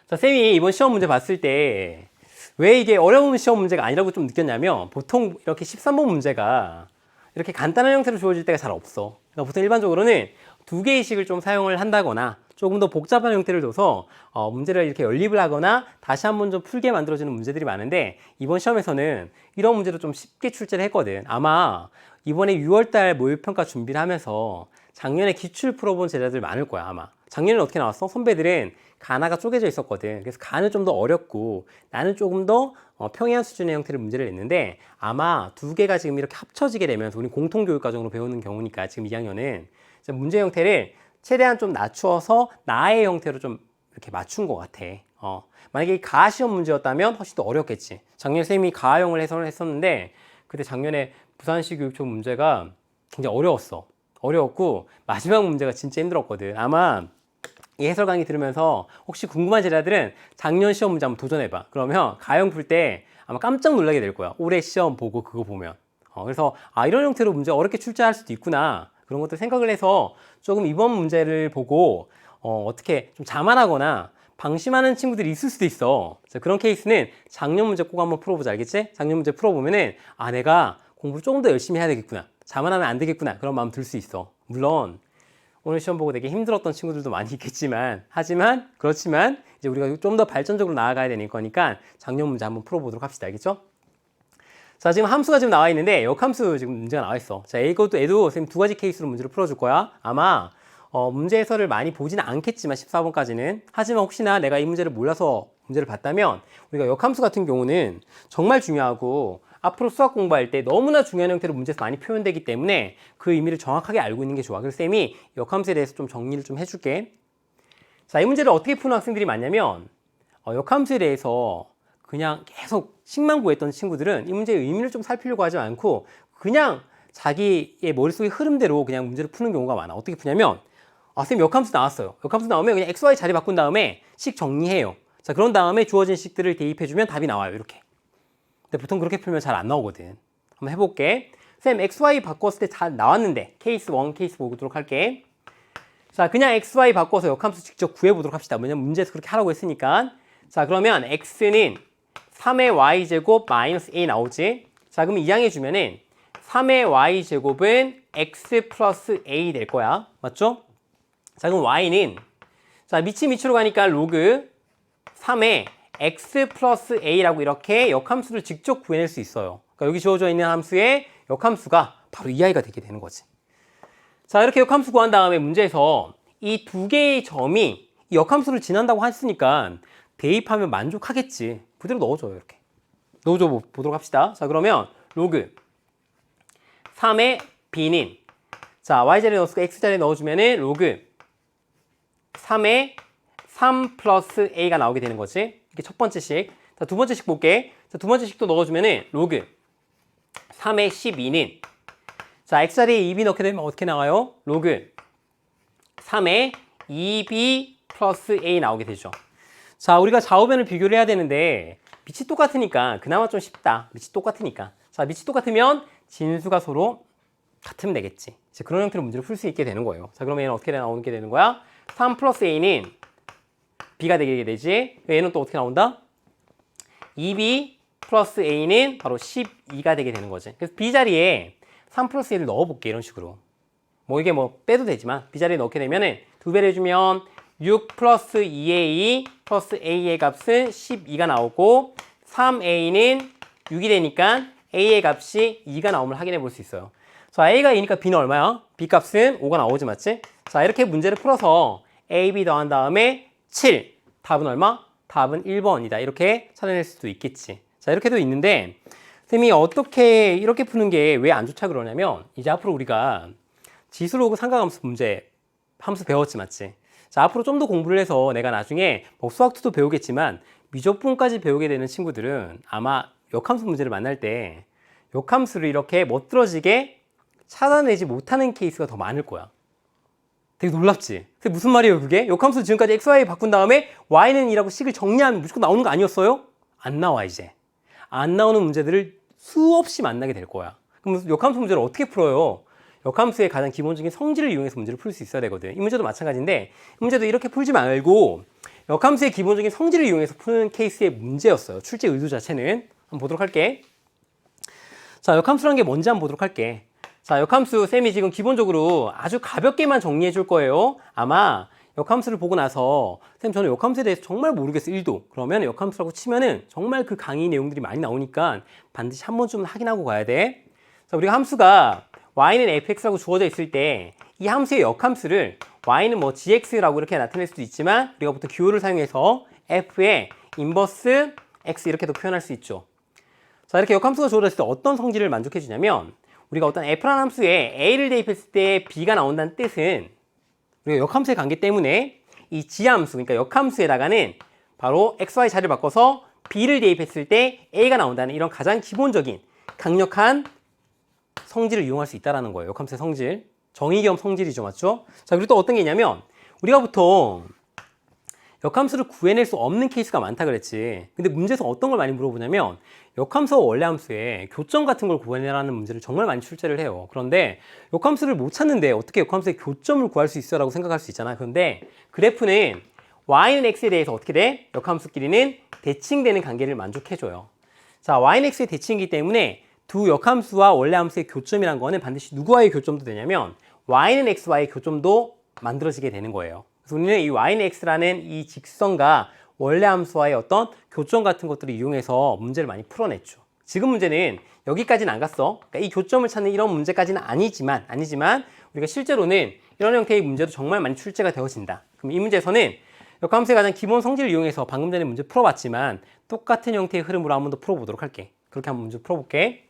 자, 쌤이 이번 시험 문제 봤을 때 왜 이게 어려운 시험 문제가 아니라고 좀 느꼈냐면 보통 이렇게 13번 문제가 이렇게 간단한 형태로 주어질 때가 잘 없어. 그러니까 보통 일반적으로는 두 개의 식을 좀 사용을 한다거나 조금 더 복잡한 형태를 둬서 문제를 이렇게 연립을 하거나 다시 한번 좀 풀게 만들어주는 문제들이 많은데 이번 시험에서는 이런 문제도 좀 쉽게 출제를 했거든. 아마 이번에 6월달 모의평가 준비를 하면서 작년에 기출 풀어본 제자들 많을 거야 아마. 작년에는 어떻게 나왔어? 선배들은 가나가 쪼개져 있었거든. 그래서 가는 좀 더 어렵고 나는 조금 더 평이한 수준의 형태의 문제를 냈는데 아마 두 개가 지금 이렇게 합쳐지게 되면서 우리 공통교육과정으로 배우는 경우니까 지금 2학년은 문제 형태를 최대한 좀 낮추어서 나의 형태로 좀 이렇게 맞춘 것 같아. 만약에 가아 시험 문제였다면 훨씬 더 어렵겠지. 작년에 쌤이 가아형을 해설을 했었는데 그때 작년에 부산시 교육청 문제가 굉장히 어려웠고 마지막 문제가 진짜 힘들었거든. 아마 이 해설 강의 들으면서 혹시 궁금한 제자들은 작년 시험 문제 한번 도전해봐. 그러면 가형 풀 때 아마 깜짝 놀라게 될 거야. 올해 시험 보고 그거 보면. 그래서 이런 형태로 문제 어렵게 출제할 수도 있구나. 그런 것도 생각을 해서 조금 이번 문제를 보고 어떻게 좀 자만하거나 방심하는 친구들이 있을 수도 있어. 그런 케이스는 작년 문제 꼭 한번 풀어보자. 알겠지? 작년 문제 풀어보면은 내가 공부를 조금 더 열심히 해야 되겠구나. 자만하면 안 되겠구나. 그런 마음 들 수 있어. 물론 오늘 시험 보고 되게 힘들었던 친구들도 많이 있겠지만 그렇지만 이제 우리가 좀 더 발전적으로 나아가야 되는 거니까 작년 문제 한번 풀어보도록 합시다. 알겠죠? 자, 지금 함수가 지금 나와 있는데 역함수 지금 문제가 나와 있어. 자, 얘도 선생님 두 가지 케이스로 문제를 풀어줄 거야. 아마 문제 해설을 많이 보지는 않겠지만 14번까지는. 하지만 혹시나 내가 이 문제를 몰라서 문제를 봤다면 우리가 역함수 같은 경우는 정말 중요하고 앞으로 수학 공부할 때 너무나 중요한 형태로 문제에서 많이 표현되기 때문에 그 의미를 정확하게 알고 있는 게 좋아. 그래서 쌤이 역함수에 대해서 좀 정리를 좀 해줄게. 자, 이 문제를 어떻게 푸는 학생들이 많냐면 역함수에 대해서 그냥 계속 식만 구했던 친구들은 이 문제의 의미를 좀 살피려고 하지 않고 그냥 자기의 머릿속의 흐름대로 그냥 문제를 푸는 경우가 많아. 어떻게 푸냐면 쌤 역함수 나왔어요. 역함수 나오면 그냥 x, y 자리 바꾼 다음에 식 정리해요. 자, 그런 다음에 주어진 식들을 대입해주면 답이 나와요. 이렇게. 근데 보통 그렇게 풀면 잘 안 나오거든. 한번 해볼게. 쌤 XY 바꿨을 때 잘 나왔는데 케이스 1 케이스 보도록 할게. 자, 그냥 XY 바꿔서 역함수 직접 구해보도록 합시다. 왜냐면 문제에서 그렇게 하라고 했으니까. 자, 그러면 X는 3의 Y제곱 마이너스 A 나오지. 자, 그럼 2항에 주면은 3의 Y제곱은 X 플러스 A 될 거야. 맞죠? 자, 그럼 Y는 자, 밑으로 가니까 로그 3의 x 플러스 a라고 이렇게 역함수를 직접 구해낼 수 있어요. 그러니까 여기 주어져 있는 함수의 역함수가 바로 이 아이가 되게 되는 거지. 자, 이렇게 역함수 구한 다음에 문제에서 이 두 개의 점이 이 역함수를 지난다고 했으니까 대입하면 만족하겠지. 그대로 넣어줘요. 이렇게 넣어줘 보도록 합시다. 자, 그러면 로그 3의 b는 자, y자리에 넣었고 x자리에 넣어주면은 로그 3의 3 플러스 a가 나오게 되는 거지. 이게 첫 번째 식. 자, 두 번째 식 볼게. 자, 두 번째 식도 넣어주면은 로그 3의 12는 자, x자리에 2b 넣게 되면 어떻게 나와요? 로그 3의 2b 플러스 a 나오게 되죠. 자, 우리가 좌우변을 비교를 해야 되는데 밑이 똑같으니까 그나마 좀 쉽다. 밑이 똑같으니까. 자, 밑이 똑같으면 진수가 서로 같으면 되겠지. 이제 그런 형태로 문제를 풀 수 있게 되는 거예요. 자, 그러면 얘는 어떻게 나오게 되는 거야? 3 플러스 a는 b가 되게 되지. 얘는 또 어떻게 나온다? 2b 플러스 a는 바로 12가 되게 되는 거지. 그래서 b 자리에 3 플러스 a를 넣어볼게. 이런 식으로. 뭐 이게 뭐 빼도 되지만 b 자리에 넣게 되면은 2배를 해주면 6 플러스 2a 플러스 a의 값은 12가 나오고 3a는 6이 되니까 a의 값이 2가 나오면 확인해 볼 수 있어요. 자, a가 2니까 b는 얼마야? b 값은 5가 나오지, 맞지? 자, 이렇게 문제를 풀어서 a, b 더한 다음에 7. 답은 얼마? 답은 1번이다. 이렇게 찾아낼 수도 있겠지. 자, 이렇게도 있는데 쌤이 어떻게 이렇게 푸는 게 왜 안 좋다 그러냐면 이제 앞으로 우리가 지수로그 삼각함수 문제 함수 배웠지, 맞지? 자, 앞으로 좀 더 공부를 해서 내가 나중에 뭐 수학2도 배우겠지만 미적분까지 배우게 되는 친구들은 아마 역함수 문제를 만날 때 역함수를 이렇게 멋들어지게 찾아내지 못하는 케이스가 더 많을 거야. 되게 놀랍지? 그게 무슨 말이에요, 그게? 역함수 지금까지 XY 바꾼 다음에 Y는 2라고 식을 정리하면 무조건 나오는 거 아니었어요? 안 나와, 이제. 안 나오는 문제들을 수없이 만나게 될 거야. 그럼 역함수 문제를 어떻게 풀어요? 역함수의 가장 기본적인 성질을 이용해서 문제를 풀 수 있어야 되거든. 이 문제도 마찬가지인데 이 문제도 이렇게 풀지 말고 역함수의 기본적인 성질을 이용해서 푸는 케이스의 문제였어요. 출제 의도 자체는. 한번 보도록 할게. 자, 역함수라는 게 뭔지 한번 보도록 할게. 자, 역함수 쌤이 지금 기본적으로 아주 가볍게만 정리해 줄 거예요. 아마 역함수를 보고 나서 쌤 저는 역함수에 대해서 정말 모르겠어요. 1도. 그러면 역함수라고 치면은 정말 그 강의 내용들이 많이 나오니까 반드시 한 번쯤은 확인하고 가야 돼. 자, 우리가 함수가 y는 fx라고 주어져 있을 때 이 함수의 역함수를 y는 뭐 gx라고 이렇게 나타낼 수도 있지만 우리가 보통 기호를 사용해서 f의 인버스 x 이렇게도 표현할 수 있죠. 자, 이렇게 역함수가 주어졌을 때 어떤 성질을 만족해 주냐면 우리가 어떤 f라는 함수에 a를 대입했을 때 b가 나온다는 뜻은 우리가 역함수의 관계 때문에 이 지함수, 그러니까 역함수에다가는 바로 xy 자리를 바꿔서 b를 대입했을 때 a가 나온다는 이런 가장 기본적인 강력한 성질을 이용할 수 있다는 거예요. 역함수의 성질. 정의 겸 성질이죠. 맞죠? 자, 그리고 또 어떤 게 있냐면 우리가 보통 역함수를 구해낼 수 없는 케이스가 많다 그랬지. 근데 문제에서 어떤 걸 많이 물어보냐면 역함수와 원래함수의 교점 같은 걸 구해내라는 문제를 정말 많이 출제를 해요. 그런데 역함수를 못 찾는데 어떻게 역함수의 교점을 구할 수 있어? 라고 생각할 수 있잖아. 그런데 그래프는 y는 x에 대해서 어떻게 돼? 역함수끼리는 대칭되는 관계를 만족해줘요. 자, y는 x의 대칭이기 때문에 두 역함수와 원래함수의 교점이란 거는 반드시 누구와의 교점도 되냐면 y는 x와의 교점도 만들어지게 되는 거예요. 그래서 우리는 이 y는 x라는 이 직선과 원래함수와의 어떤 교점 같은 것들을 이용해서 문제를 많이 풀어냈죠. 지금 문제는 여기까지는 안 갔어. 그러니까 이 교점을 찾는 이런 문제까지는 아니지만 우리가 실제로는 이런 형태의 문제도 정말 많이 출제가 되어진다. 그럼 이 문제에서는 역함수의 가장 기본 성질을 이용해서 방금 전에 문제 풀어봤지만 똑같은 형태의 흐름으로 한 번 더 풀어보도록 할게. 그렇게 한번 문제 풀어볼게.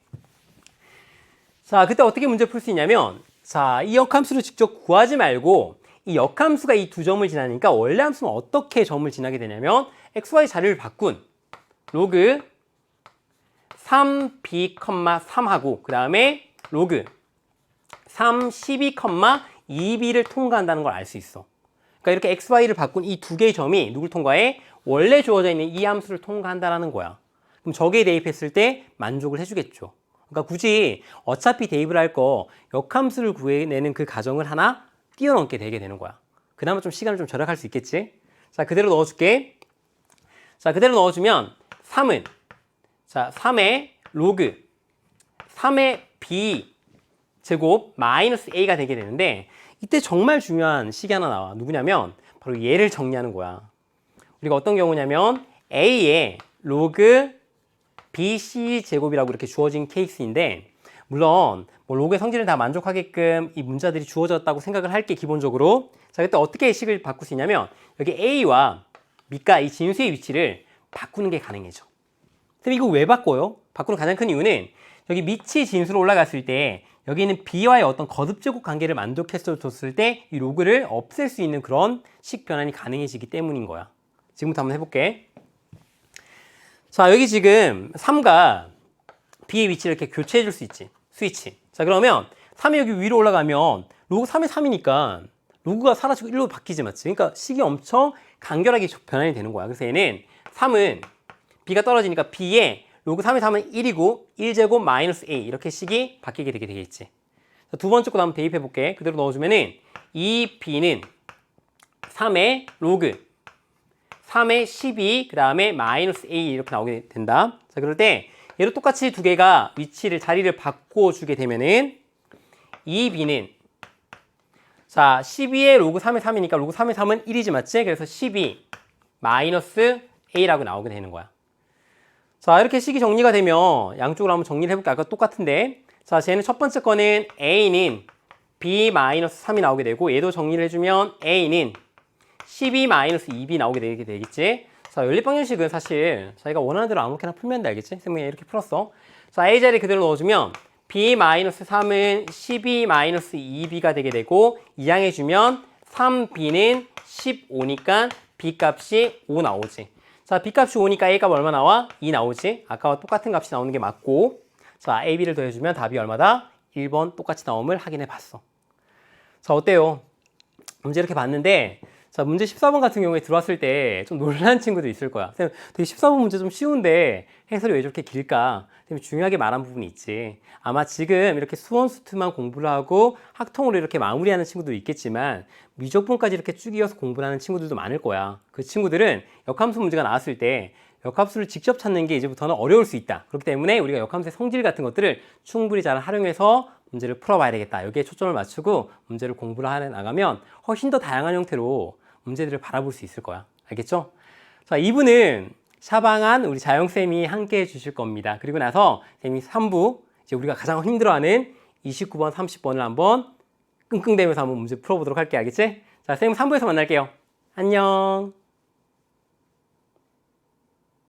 자, 그때 어떻게 문제 풀 수 있냐면 자, 이 역함수를 직접 구하지 말고 이 역함수가 이 두 점을 지나니까 원래 함수는 어떻게 점을 지나게 되냐면 xy 자리를 바꾼 로그 3b, 3하고 그 다음에 로그 3, 12, 2b를 통과한다는 걸 알 수 있어. 그러니까 이렇게 xy를 바꾼 이 두 개의 점이 누굴 통과해? 원래 주어져 있는 이 함수를 통과한다는 거야. 그럼 저기에 대입했을 때 만족을 해주겠죠. 그러니까 굳이 어차피 대입을 할 거 역함수를 구해내는 그 과정을 하나 뛰어넘게 되게 되는 거야. 그나마 좀 시간을 좀 절약할 수 있겠지? 자, 그대로 넣어줄게. 자, 그대로 넣어주면 3은 자, 3의 로그 3의 b 제곱 마이너스 a가 되게 되는데 이때 정말 중요한 식이 하나 나와. 누구냐면 바로 얘를 정리하는 거야. 우리가 어떤 경우냐면 a의 로그 bc 제곱이라고 이렇게 주어진 케이스인데 물론 뭐 로그의 성질을 다 만족하게끔 이 문자들이 주어졌다고 생각을 할게 기본적으로. 자, 그때 어떻게 식을 바꿀 수 있냐면 여기 a와 b가 이 진수의 위치를 바꾸는 게 가능해져. 근데 이거 왜 바꿔요? 바꾸는 가장 큰 이유는 여기 밑이 진수로 올라갔을 때 여기는 b와의 어떤 거듭제곱 관계를 만족했었을 때 이 로그를 없앨 수 있는 그런 식 변환이 가능해지기 때문인 거야. 지금부터 한번 해볼게. 자, 여기 지금 3가 b의 위치를 이렇게 교체해 줄 수 있지. 스위치. 자, 그러면 3이 여기 위로 올라가면 로그 3의 3이니까 로그가 사라지고 1로 바뀌지 맞지? 그러니까 식이 엄청 간결하게 변환이 되는 거야. 그래서 얘는 3은 b가 떨어지니까 b의 로그 3의 3은 1이고 1제곱 마이너스 a 이렇게 식이 바뀌게 되겠지. 자, 두 번째 거 한번 대입해 볼게. 그대로 넣어주면은 이 b는 3의 로그 3의 12, 그 다음에 마이너스 a 이렇게 나오게 된다. 자, 그럴 때 얘로 똑같이 두 개가 위치를 자리를 바꿔주게 되면은 이 b는 자 12의 로그 3의 3이니까 로그 3의 3은 1이지 맞지? 그래서 12 마이너스 a라고 나오게 되는 거야. 자, 이렇게 식이 정리가 되면 양쪽으로 한번 정리를 해볼게. 아까 똑같은데 자, 쟤는 첫 번째 거는 a는 b 마이너스 3이 나오게 되고 얘도 정리를 해주면 a는 12 마이너스 2b 나오게 되겠지? 자, 연립방정식은 사실 자기가 원하는 대로 아무렇게나 풀면 돼, 알겠지? 쌤이 이렇게 풀었어. 자, a 자리 그대로 넣어주면 b 마이너스 3은 12 마이너스 2b가 되게 되고 이항해주면 3b는 15니까 b 값이 5 나오지. 자, b 값이 5니까 a 값 얼마 나와? 2 나오지. 아까와 똑같은 값이 나오는 게 맞고 자, a, b를 더해주면 답이 얼마다? 1번 똑같이 나옴을 확인해 봤어. 자, 어때요? 문제 이렇게 봤는데 자, 문제 14번 같은 경우에 들어왔을 때 좀 놀라는 친구도 있을 거야. 쌤, 되게 14번 문제 좀 쉬운데 해설이 왜 저렇게 길까? 쌤, 중요하게 말한 부분이 있지. 아마 지금 이렇게 수원 수트만 공부를 하고 학통으로 이렇게 마무리하는 친구도 있겠지만 미적분까지 이렇게 쭉 이어서 공부를 하는 친구들도 많을 거야. 그 친구들은 역함수 문제가 나왔을 때 역함수를 직접 찾는 게 이제부터는 어려울 수 있다. 그렇기 때문에 우리가 역함수의 성질 같은 것들을 충분히 잘 활용해서 문제를 풀어봐야 되겠다. 여기에 초점을 맞추고 문제를 공부를 해 나가면 훨씬 더 다양한 형태로 문제들을 바라볼 수 있을 거야. 알겠죠? 자, 2부는 샤방한 우리 자영쌤이 함께 해주실 겁니다. 그리고 나서 쌤이 3부, 이제 우리가 가장 힘들어하는 29번, 30번을 한번 끙끙대면서 한번 문제 풀어보도록 할게. 알겠지? 자, 쌤 3부에서 만날게요. 안녕.